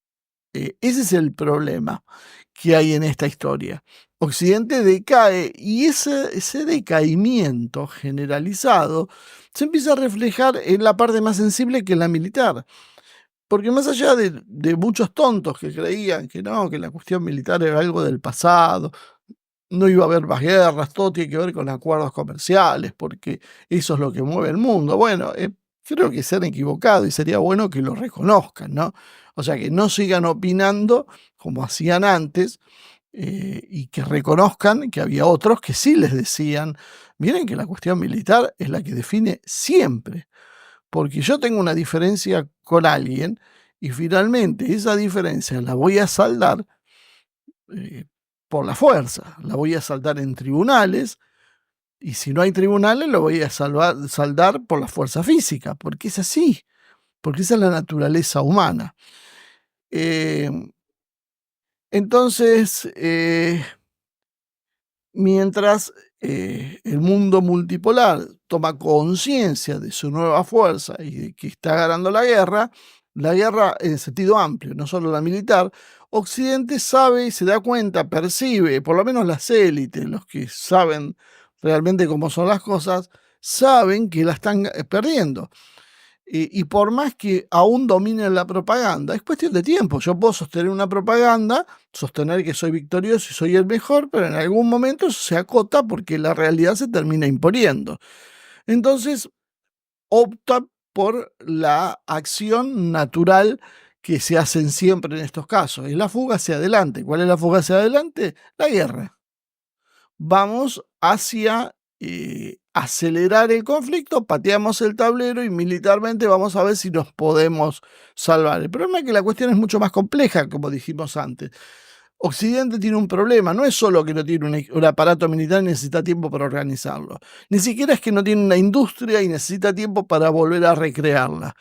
Ese es el problema que hay en esta historia. Occidente decae y ese decaimiento generalizado se empieza a reflejar en la parte más sensible, que es la militar. Porque más allá de muchos tontos que creían que no, que la cuestión militar era algo del pasado, no iba a haber más guerras, todo tiene que ver con acuerdos comerciales, porque eso es lo que mueve el mundo. Bueno, creo que se han equivocado y sería bueno que lo reconozcan, ¿no? O sea, que no sigan opinando como hacían antes, y que reconozcan que había otros que sí les decían, miren que la cuestión militar es la que define siempre. Porque yo tengo una diferencia con alguien y finalmente esa diferencia la voy a saldar por la fuerza, la voy a saldar en tribunales, y si no hay tribunales lo voy a saldar por la fuerza física, porque es así, porque esa es la naturaleza humana. Eh, entonces, mientras el mundo multipolar toma conciencia de su nueva fuerza y de que está ganando la guerra en sentido amplio, no solo la militar, Occidente sabe, se da cuenta, percibe, por lo menos las élites, los que saben realmente cómo son las cosas, saben que la están perdiendo. Y por más que aún dominen la propaganda, es cuestión de tiempo. Yo puedo sostener una propaganda, sostener que soy victorioso y soy el mejor, pero en algún momento eso se acota porque la realidad se termina imponiendo. Entonces, opta por la acción natural que se hacen siempre en estos casos. Es la fuga hacia adelante. ¿Cuál es la fuga hacia adelante? La guerra. Vamos hacia acelerar el conflicto, pateamos el tablero y militarmente vamos a ver si nos podemos salvar. El problema es que la cuestión es mucho más compleja, como dijimos antes. Occidente tiene un problema, no es solo que no tiene un aparato militar y necesita tiempo para organizarlo, ni siquiera es que no tiene una industria y necesita tiempo para volver a recrearla.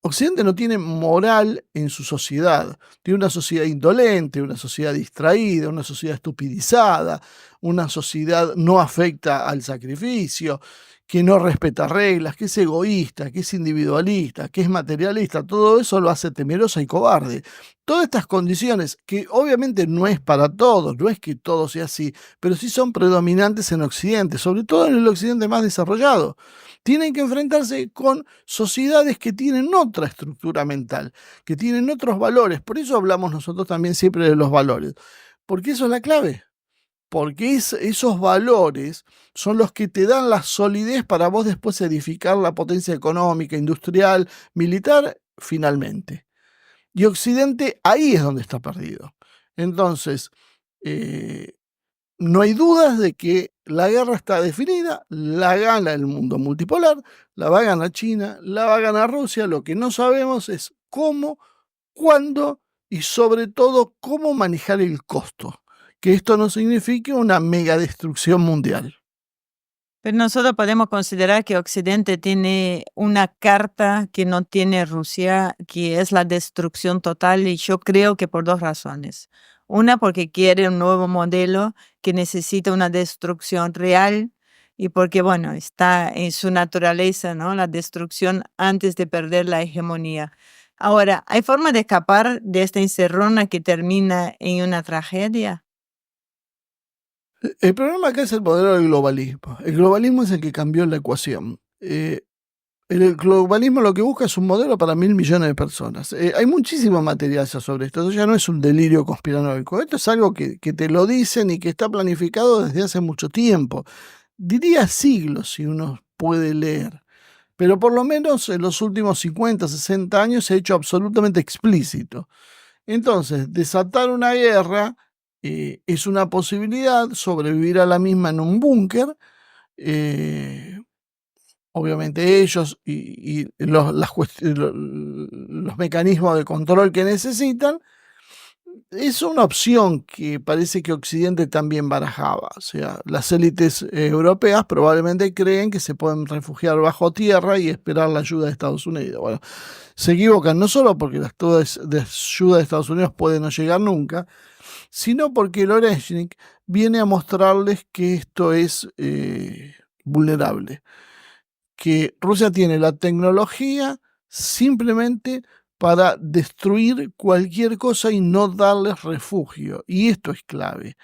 Occidente no tiene moral en su sociedad, tiene una sociedad indolente, una sociedad distraída, una sociedad estupidizada, una sociedad no afecta al sacrificio, que no respeta reglas, que es egoísta, que es individualista, que es materialista. Todo eso lo hace temerosa y cobarde. Todas estas condiciones, que obviamente no es para todos, no es que todo sea así, pero sí son predominantes en Occidente, sobre todo en el Occidente más desarrollado, tienen que enfrentarse con sociedades que tienen otra estructura mental, que tienen otros valores. Por eso hablamos nosotros también siempre de los valores, porque eso es la clave. Porque esos valores son los que te dan la solidez para vos después edificar la potencia económica, industrial, militar, finalmente. Y Occidente ahí es donde está perdido. Entonces, no hay dudas de que la guerra está definida, la gana el mundo multipolar, la va a ganar China, la va a ganar Rusia. Lo que no sabemos es cómo, cuándo y sobre todo cómo manejar el costo. Que esto no signifique una mega destrucción mundial. Pero nosotros podemos considerar que Occidente tiene una carta que no tiene Rusia, que es la destrucción total, y yo creo que por dos razones. Una, porque quiere un nuevo modelo que necesita una destrucción real, y porque, bueno, está en su naturaleza, ¿no? La destrucción antes de perder la hegemonía. Ahora, ¿hay forma de escapar de esta encerrona que termina en una tragedia? El problema acá es el modelo del globalismo. El globalismo es el que cambió la ecuación. El globalismo lo que busca es un modelo para 1.000 millones de personas. Hay muchísimo material ya sobre esto. Esto ya no es un delirio conspiranoico. Esto es algo que te lo dicen y que está planificado desde hace mucho tiempo. Diría siglos si uno puede leer. Pero por lo menos en los últimos 50, 60 años se ha hecho absolutamente explícito. Entonces, desatar una guerra es una posibilidad, sobrevivir a la misma en un búnker. Obviamente ellos y los mecanismos de control que necesitan, es una opción que parece que Occidente también barajaba. O sea, las élites europeas probablemente creen que se pueden refugiar bajo tierra y esperar la ayuda de Estados Unidos. Bueno, se equivocan no solo porque las todas de ayuda de Estados Unidos pueden no llegar nunca, sino porque el Oreshnik viene a mostrarles que esto es vulnerable, que Rusia tiene la tecnología simplemente para destruir cualquier cosa y no darles refugio. Y esto es clave.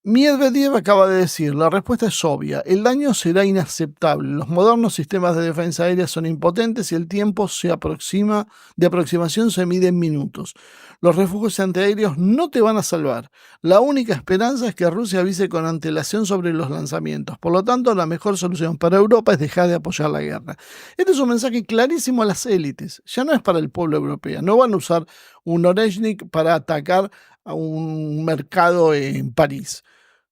Medvedev acaba de decir, la respuesta es obvia, el daño será inaceptable, los modernos sistemas de defensa aérea son impotentes y el tiempo de aproximación se mide en minutos. Los refugios antiaéreos no te van a salvar. La única esperanza es que Rusia avise con antelación sobre los lanzamientos. Por lo tanto, la mejor solución para Europa es dejar de apoyar la guerra. Este es un mensaje clarísimo a las élites. Ya no es para el pueblo europeo. No van a usar un Oreshnik para atacar a un mercado en París.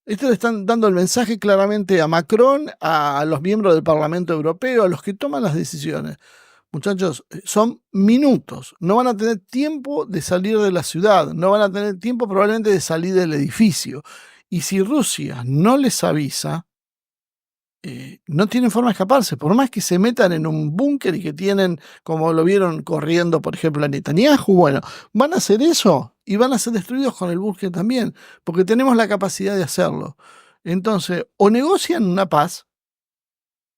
Esto le están dando el mensaje claramente a Macron, a los miembros del Parlamento Europeo, a los que toman las decisiones. Muchachos, son minutos. No van a tener tiempo de salir de la ciudad, no van a tener tiempo probablemente de salir del edificio. Y si Rusia no les avisa, no tienen forma de escaparse. Por más que se metan en un búnker y que tienen, como lo vieron corriendo, por ejemplo, a Netanyahu, bueno, van a hacer eso y van a ser destruidos con el búnker también, porque tenemos la capacidad de hacerlo. Entonces, o negocian una paz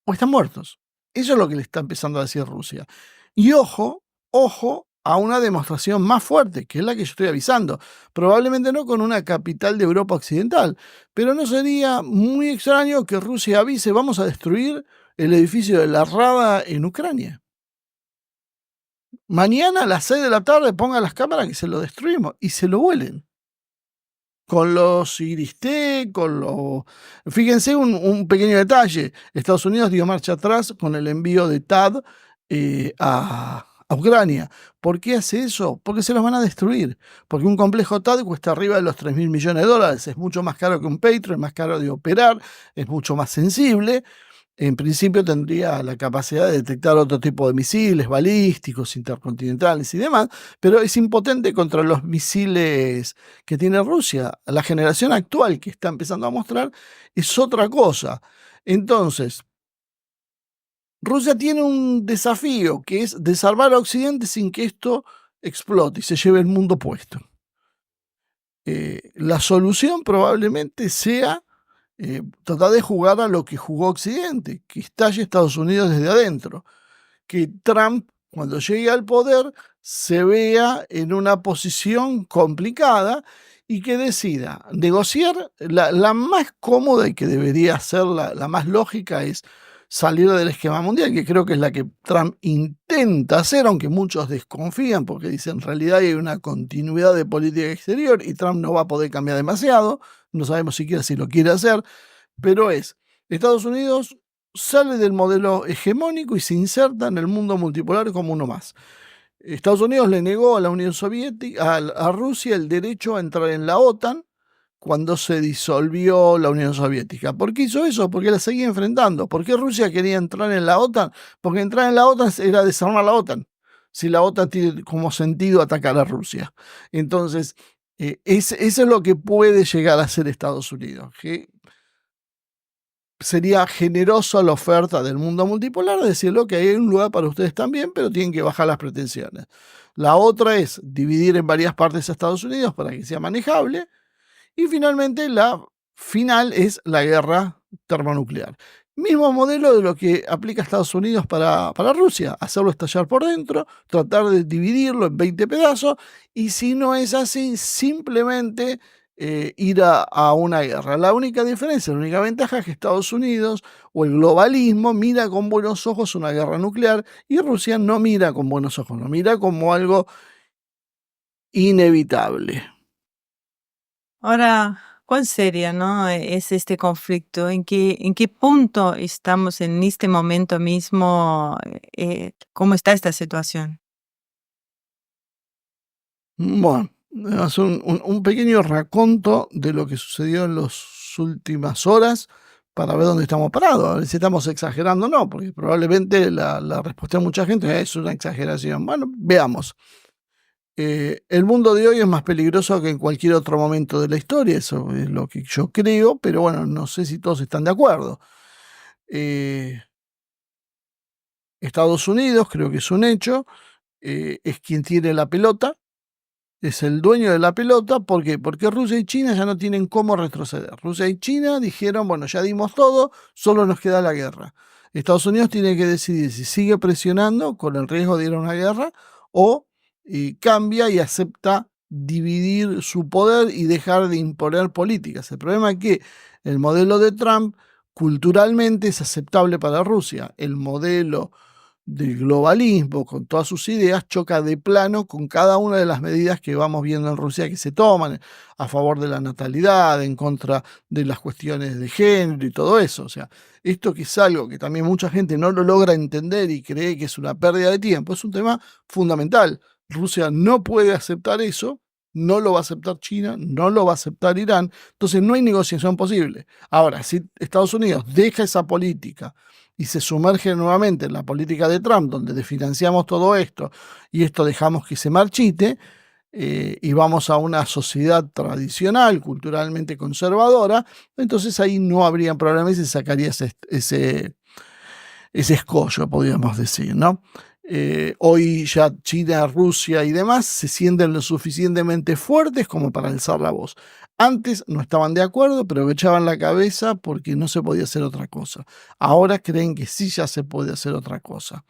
o están muertos. Eso es lo que le está empezando a decir Rusia. Y ojo, ojo a una demostración más fuerte, que es la que yo estoy avisando. Probablemente no con una capital de Europa Occidental, pero no sería muy extraño que Rusia avise, vamos a destruir el edificio de la Rada en Ucrania. Mañana a las 6 de la tarde pongan las cámaras que se lo destruimos y se lo vuelen. Con los Iris-T, con los... Fíjense un pequeño detalle. Estados Unidos dio marcha atrás con el envío de THAAD a Ucrania. ¿Por qué hace eso? Porque se los van a destruir. Porque un complejo THAAD cuesta arriba de los 3.000 millones de dólares. Es mucho más caro que un Patriot, es más caro de operar, es mucho más sensible. En principio tendría la capacidad de detectar otro tipo de misiles balísticos, intercontinentales y demás, pero es impotente contra los misiles que tiene Rusia. La generación actual que está empezando a mostrar es otra cosa. Entonces, Rusia tiene un desafío que es desarmar a Occidente sin que esto explote y se lleve el mundo puesto. La solución probablemente sea tratar de jugar a lo que jugó Occidente, que estalle Estados Unidos desde adentro, que Trump, cuando llegue al poder, se vea en una posición complicada y que decida negociar. La más cómoda y que debería ser la más lógica es salir del esquema mundial, que creo que es la que Trump intenta hacer, aunque muchos desconfían porque dicen en realidad hay una continuidad de política exterior y Trump no va a poder cambiar demasiado, no sabemos siquiera si lo quiere hacer, pero es Estados Unidos sale del modelo hegemónico y se inserta en el mundo multipolar como uno más. Estados Unidos le negó a la Unión Soviética, a Rusia, el derecho a entrar en la OTAN, cuando se disolvió la Unión Soviética. ¿Por qué hizo eso? Porque la seguía enfrentando. ¿Por qué Rusia quería entrar en la OTAN? Porque entrar en la OTAN era desarmar la OTAN. Si la OTAN tiene como sentido atacar a Rusia. Entonces, eso es lo que puede llegar a ser Estados Unidos, que sería generoso la oferta del mundo multipolar de decirlo que hay un lugar para ustedes también, pero tienen que bajar las pretensiones. La otra es dividir en varias partes a Estados Unidos para que sea manejable. Y finalmente la final es la guerra termonuclear. Mismo modelo de lo que aplica Estados Unidos para Rusia, hacerlo estallar por dentro, tratar de dividirlo en 20 pedazos, y si no es así, simplemente ir a una guerra. La única diferencia, la única ventaja es que Estados Unidos o el globalismo mira con buenos ojos una guerra nuclear y Rusia no mira con buenos ojos, lo mira como algo inevitable. Ahora, ¿cuán seria, no, es este conflicto? En qué punto estamos en este momento mismo? ¿Cómo está esta situación? Bueno, es un pequeño raconto de lo que sucedió en las últimas horas para ver dónde estamos parados, a ver si estamos exagerando o no, porque probablemente la respuesta de mucha gente es una exageración. Bueno, veamos. El mundo de hoy es más peligroso que en cualquier otro momento de la historia, eso es lo que yo creo, pero bueno, no sé si todos están de acuerdo. Estados Unidos, creo que es un hecho, es quien tiene la pelota, es el dueño de la pelota. ¿Por qué? Porque Rusia y China ya no tienen cómo retroceder. Rusia y China dijeron, bueno, ya dimos todo, solo nos queda la guerra. Estados Unidos tiene que decidir si sigue presionando con el riesgo de ir a una guerra o cambia y acepta dividir su poder y dejar de imponer políticas. El problema es que el modelo de Trump culturalmente es aceptable para Rusia. El modelo del globalismo, con todas sus ideas, choca de plano con cada una de las medidas que vamos viendo en Rusia que se toman a favor de la natalidad, en contra de las cuestiones de género y todo eso. O sea, esto que es algo que también mucha gente no lo logra entender y cree que es una pérdida de tiempo, es un tema fundamental. Rusia no puede aceptar eso, no lo va a aceptar China, no lo va a aceptar Irán, entonces no hay negociación posible. Ahora, si Estados Unidos deja esa política y se sumerge nuevamente en la política de Trump, donde desfinanciamos todo esto y esto dejamos que se marchite, y vamos a una sociedad tradicional, culturalmente conservadora, entonces ahí no habría problema y se sacaría ese escollo, podríamos decir, ¿no? Hoy ya China, Rusia y demás se sienten lo suficientemente fuertes como para alzar la voz. Antes no estaban de acuerdo, pero echaban la cabeza porque no se podía hacer otra cosa. Ahora creen que sí ya se puede hacer otra cosa.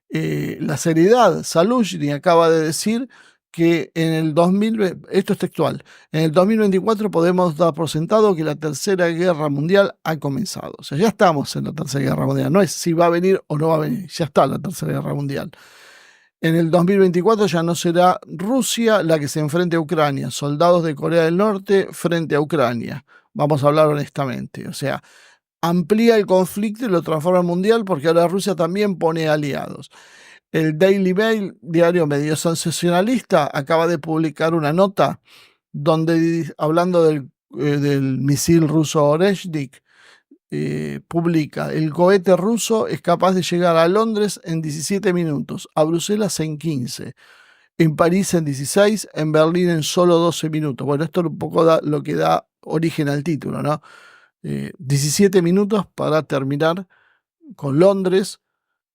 La seriedad, Saluzhny acaba de decir que en el 2020, esto es textual, en el 2024 podemos dar por sentado que la Tercera Guerra Mundial ha comenzado. O sea, ya estamos en la Tercera Guerra Mundial. No es si va a venir o no va a venir, ya está la Tercera Guerra Mundial. En el 2024 ya no será Rusia la que se enfrente a Ucrania, soldados de Corea del Norte frente a Ucrania. Vamos a hablar honestamente. O sea, amplía el conflicto y lo transforma en mundial porque ahora Rusia también pone aliados. El Daily Mail, diario medio sensacionalista, acaba de publicar una nota donde, hablando del misil ruso Oreshnik, publica: el cohete ruso es capaz de llegar a Londres en 17 minutos, a Bruselas en 15, en París en 16, en Berlín en solo 12 minutos. Bueno, esto es un poco lo que da origen al título, ¿no? 17 minutos para terminar con Londres.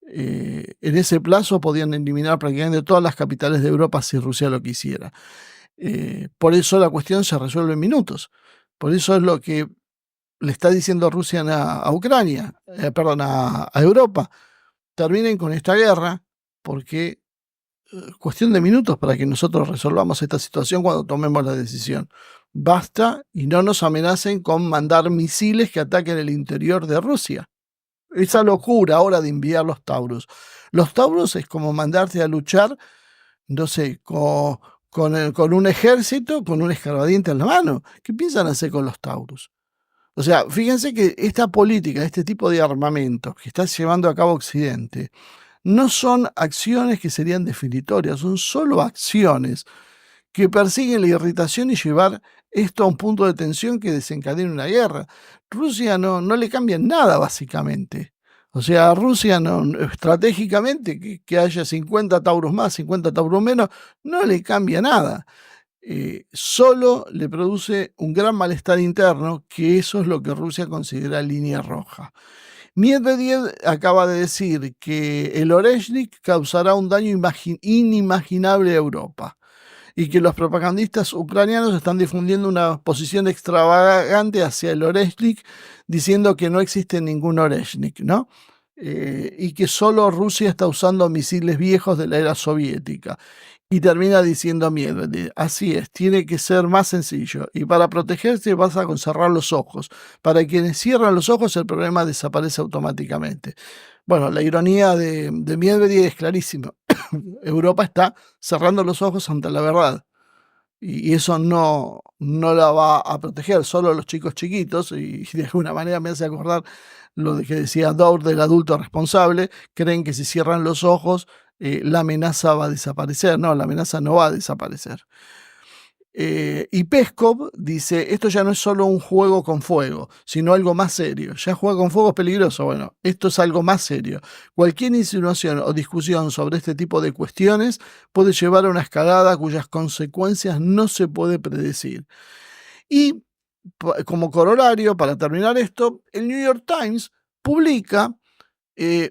En ese plazo podían eliminar prácticamente todas las capitales de Europa si Rusia lo quisiera. Por eso la cuestión se resuelve en minutos. Por eso es lo que le está diciendo Rusia a Ucrania, perdón, a Europa. Terminen con esta guerra porque cuestión de minutos para que nosotros resolvamos esta situación cuando tomemos la decisión. Basta y no nos amenacen con mandar misiles que ataquen el interior de Rusia. Esa locura ahora de enviar los Taurus. Los Taurus es como mandarte a luchar, no sé, con un ejército, con un escarbadiente en la mano. ¿Qué piensan hacer con los Taurus? O sea, fíjense que esta política, este tipo de armamento que está llevando a cabo Occidente, no son acciones que serían definitorias, son solo acciones que persiguen la irritación y llevar esto a un punto de tensión que desencadene una guerra. Rusia no le cambia en nada, básicamente. O sea, a Rusia estratégicamente que haya 50 Tauros más, 50 Tauros menos, no le cambia nada. Solo le produce un gran malestar interno, que eso es lo que Rusia considera línea roja. Medvedev acaba de decir que el Oreshnik causará un daño inimaginable a Europa y que los propagandistas ucranianos están difundiendo una posición extravagante hacia el Oreshnik, diciendo que no existe ningún Oreshnik, ¿no? Y que solo Rusia está usando misiles viejos de la era soviética. Y termina diciendo Medvedev, así es, tiene que ser más sencillo. Y para protegerse vas a cerrar los ojos. Para quienes cierran los ojos el problema desaparece automáticamente. Bueno, la ironía de Medvedev es clarísima. Europa está cerrando los ojos ante la verdad. Y eso no la va a proteger, solo los chicos chiquitos. Y de alguna manera me hace acordar lo de que decía Dour del adulto responsable. Creen que si cierran los ojos la amenaza va a desaparecer. No, la amenaza no va a desaparecer. Y Peskov dice, esto ya no es solo un juego con fuego, sino algo más serio. Ya jugar con fuego es peligroso. Bueno, esto es algo más serio. Cualquier insinuación o discusión sobre este tipo de cuestiones puede llevar a una escalada cuyas consecuencias no se puede predecir. Y como corolario, para terminar esto, el New York Times publica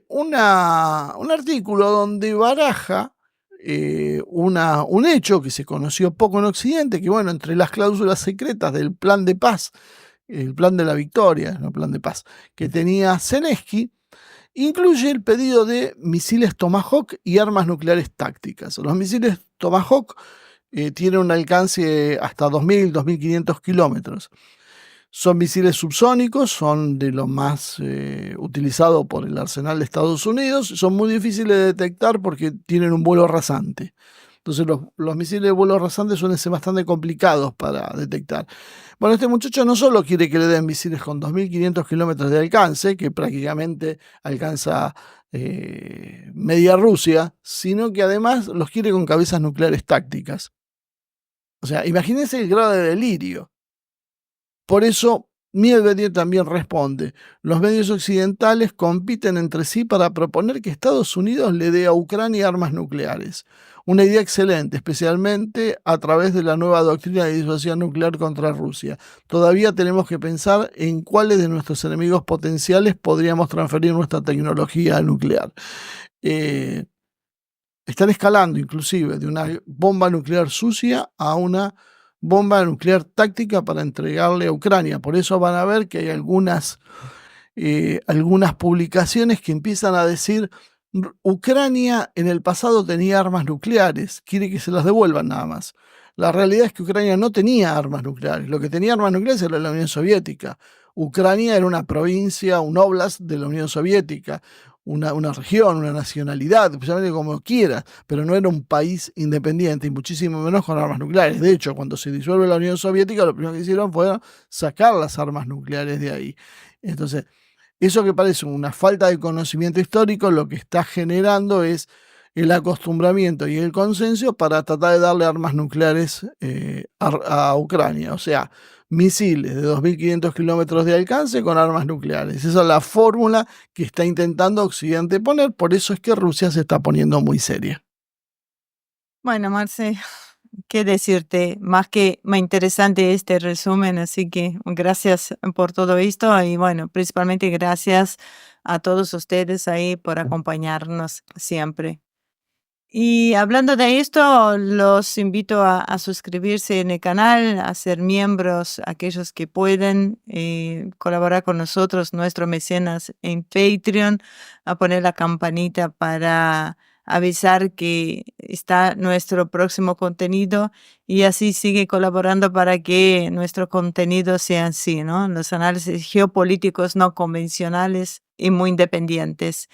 un artículo donde baraja un hecho que se conoció poco en Occidente, que bueno, entre las cláusulas secretas del plan de paz, el plan de la victoria, no plan de paz, que tenía Zelensky, incluye el pedido de misiles Tomahawk y armas nucleares tácticas. Los misiles Tomahawk tienen un alcance hasta 2.000, 2.500 kilómetros. Son misiles subsónicos, son de los más utilizados por el arsenal de Estados Unidos, son muy difíciles de detectar porque tienen un vuelo rasante. Entonces los misiles de vuelo rasante suelen ser bastante complicados para detectar. Bueno, este muchacho no solo quiere que le den misiles con 2.500 kilómetros de alcance, que prácticamente alcanza media Rusia, sino que además los quiere con cabezas nucleares tácticas. O sea, imagínense el grado de delirio. Por eso, Medvedev también responde, los medios occidentales compiten entre sí para proponer que Estados Unidos le dé a Ucrania armas nucleares. Una idea excelente, especialmente a través de la nueva doctrina de disuasión nuclear contra Rusia. Todavía tenemos que pensar en cuáles de nuestros enemigos potenciales podríamos transferir nuestra tecnología nuclear. Están escalando inclusive de una bomba nuclear sucia a una bomba nuclear táctica para entregarle a Ucrania. Por eso van a ver que hay algunas publicaciones que empiezan a decir Ucrania en el pasado tenía armas nucleares, quiere que se las devuelvan nada más. La realidad es que Ucrania no tenía armas nucleares, lo que tenía armas nucleares era la Unión Soviética. Ucrania era una provincia, un oblast de la Unión Soviética, una región, una nacionalidad, especialmente como quieras, pero no era un país independiente y muchísimo menos con armas nucleares. De hecho, cuando se disuelve la Unión Soviética, lo primero que hicieron fue sacar las armas nucleares de ahí. Entonces, eso que parece una falta de conocimiento histórico, lo que está generando es el acostumbramiento y el consenso para tratar de darle armas nucleares a Ucrania. O sea, misiles de 2.500 kilómetros de alcance con armas nucleares. Esa es la fórmula que está intentando Occidente poner, por eso es que Rusia se está poniendo muy seria. Bueno, Marce, qué decirte, más que más interesante este resumen, así que gracias por todo esto y bueno, principalmente gracias a todos ustedes ahí por acompañarnos siempre. Y hablando de esto, los invito a suscribirse en el canal, a ser miembros, aquellos que pueden colaborar con nosotros, nuestros mecenas en Patreon, a poner la campanita para avisar que está nuestro próximo contenido y así sigue colaborando para que nuestro contenido sea así, ¿no? Los análisis geopolíticos no convencionales y muy independientes.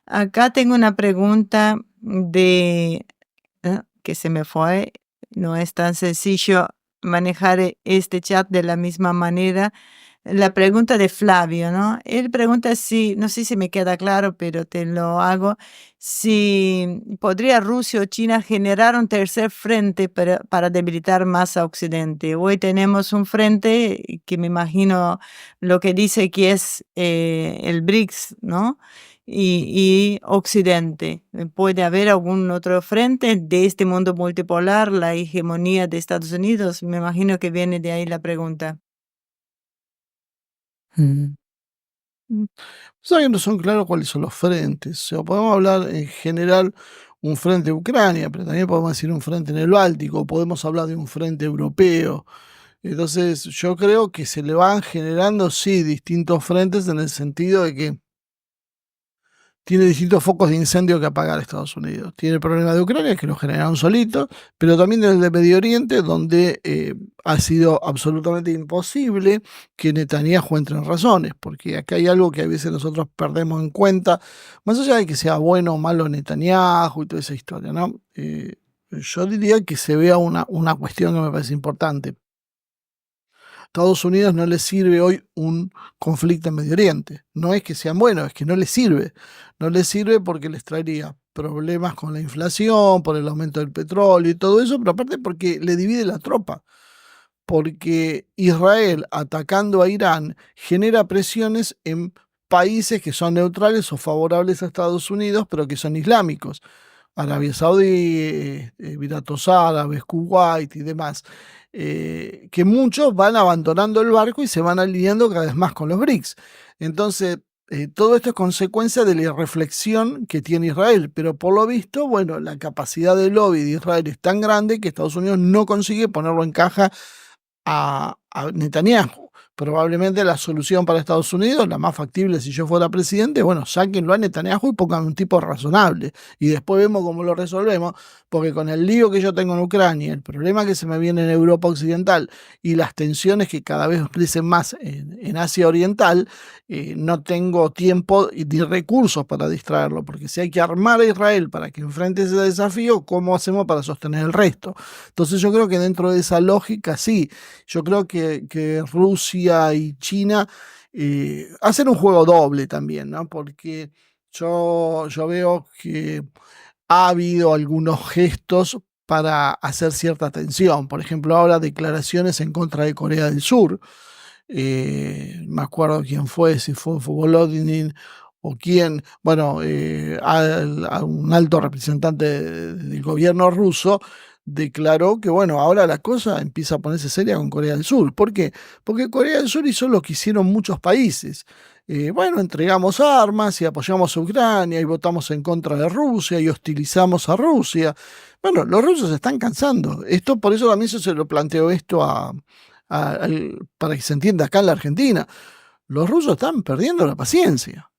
Acá tengo una pregunta que se me fue. No es tan sencillo manejar este chat de la misma manera. la pregunta de Flavio, ¿no? Él pregunta si, no sé si me queda claro, pero te lo hago, si podría Rusia o China generar un tercer frente para debilitar más a Occidente. Hoy tenemos un frente que me imagino lo que dice que es el BRICS, ¿no? Y Occidente. ¿Puede haber algún otro frente de este mundo multipolar, la hegemonía de Estados Unidos? Me imagino que viene de ahí la pregunta. Mm. O sea que no son claros cuáles son los frentes. O sea, podemos hablar en general un frente de Ucrania, pero también podemos decir un frente en el Báltico, podemos hablar de un frente europeo. Entonces, yo creo que se le van generando, sí, distintos frentes en el sentido de que tiene distintos focos de incendio que apagar Estados Unidos. Tiene el problema de Ucrania, que lo generaron solitos, pero también el de Medio Oriente, donde ha sido absolutamente imposible que Netanyahu entre en razones, porque acá hay algo que a veces nosotros perdemos en cuenta, más allá de que sea bueno o malo Netanyahu y toda esa historia, ¿no? Yo diría que se vea una cuestión que me parece importante. Estados Unidos no le sirve hoy un conflicto en Medio Oriente. No es que sean buenos, es que no les sirve. No les sirve porque les traería problemas con la inflación, por el aumento del petróleo y todo eso, pero aparte porque le divide la tropa. Porque Israel atacando a Irán genera presiones en países que son neutrales o favorables a Estados Unidos, pero que son islámicos. Arabia Saudí, Emiratos Árabes, Kuwait y demás, que muchos van abandonando el barco y se van alineando cada vez más con los BRICS. Entonces, todo esto es consecuencia de la reflexión que tiene Israel, pero por lo visto, bueno, la capacidad de lobby de Israel es tan grande que Estados Unidos no consigue ponerlo en caja a Netanyahu. Probablemente la solución para Estados Unidos, la más factible si yo fuera presidente, bueno, sáquenlo a Netanyahu y pongan un tipo razonable. Y después vemos cómo lo resolvemos, porque con el lío que yo tengo en Ucrania, el problema que se me viene en Europa Occidental y las tensiones que cada vez crecen más en Asia Oriental, no tengo tiempo ni recursos para distraerlo, porque si hay que armar a Israel para que enfrente ese desafío, ¿cómo hacemos para sostener el resto? Entonces yo creo que dentro de esa lógica, sí, yo creo que Rusia y China hacen un juego doble también, ¿no? Porque yo veo que ha habido algunos gestos para hacer cierta tensión. Por ejemplo, ahora declaraciones en contra de Corea del Sur. Me acuerdo quién fue, si fue Volodymyr o quién, bueno, a un alto representante del gobierno ruso declaró que, bueno, ahora la cosa empieza a ponerse seria con Corea del Sur. ¿Por qué? Porque Corea del Sur hizo lo que hicieron muchos países. Bueno, entregamos armas y apoyamos a Ucrania y votamos en contra de Rusia y hostilizamos a Rusia. Bueno, los rusos se están cansando. Esto, por eso también se lo planteó esto para que se entienda acá en la Argentina. Los rusos están perdiendo la paciencia.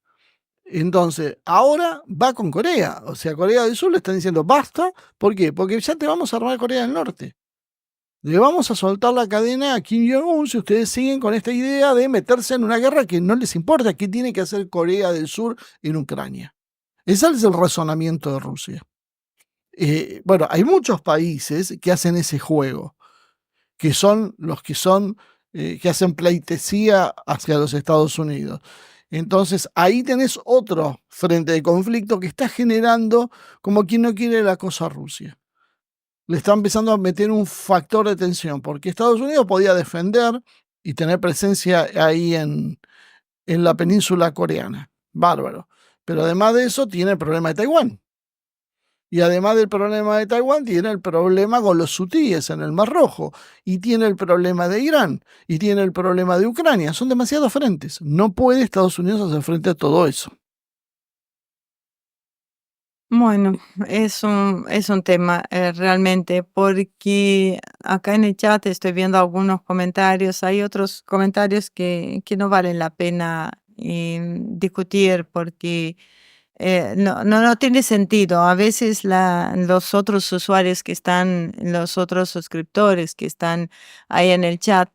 Entonces, ahora va con Corea. O sea, Corea del Sur le están diciendo basta. ¿Por qué? Porque ya te vamos a armar Corea del Norte. Le vamos a soltar la cadena a Kim Jong-un si ustedes siguen con esta idea de meterse en una guerra que no les importa. ¿Qué tiene que hacer Corea del Sur en Ucrania? Ese es el razonamiento de Rusia. Bueno, hay muchos países que hacen ese juego, que son los que hacen pleitesía hacia los Estados Unidos. Entonces ahí tenés otro frente de conflicto que está generando como quien no quiere la cosa a Rusia. Le está empezando a meter un factor de tensión, porque Estados Unidos podía defender y tener presencia ahí en la península coreana. Bárbaro. Pero además de eso tiene el problema de Taiwán. Y además del problema de Taiwán, tiene el problema con los hutíes en el Mar Rojo. Y tiene el problema de Irán. Y tiene el problema de Ucrania. Son demasiados frentes. No puede Estados Unidos hacer frente a todo eso. Bueno, es un tema realmente, porque acá en el chat estoy viendo algunos comentarios, hay otros comentarios que no valen la pena discutir porque no tiene sentido. A veces los otros usuarios que están, los otros suscriptores que están ahí en el chat,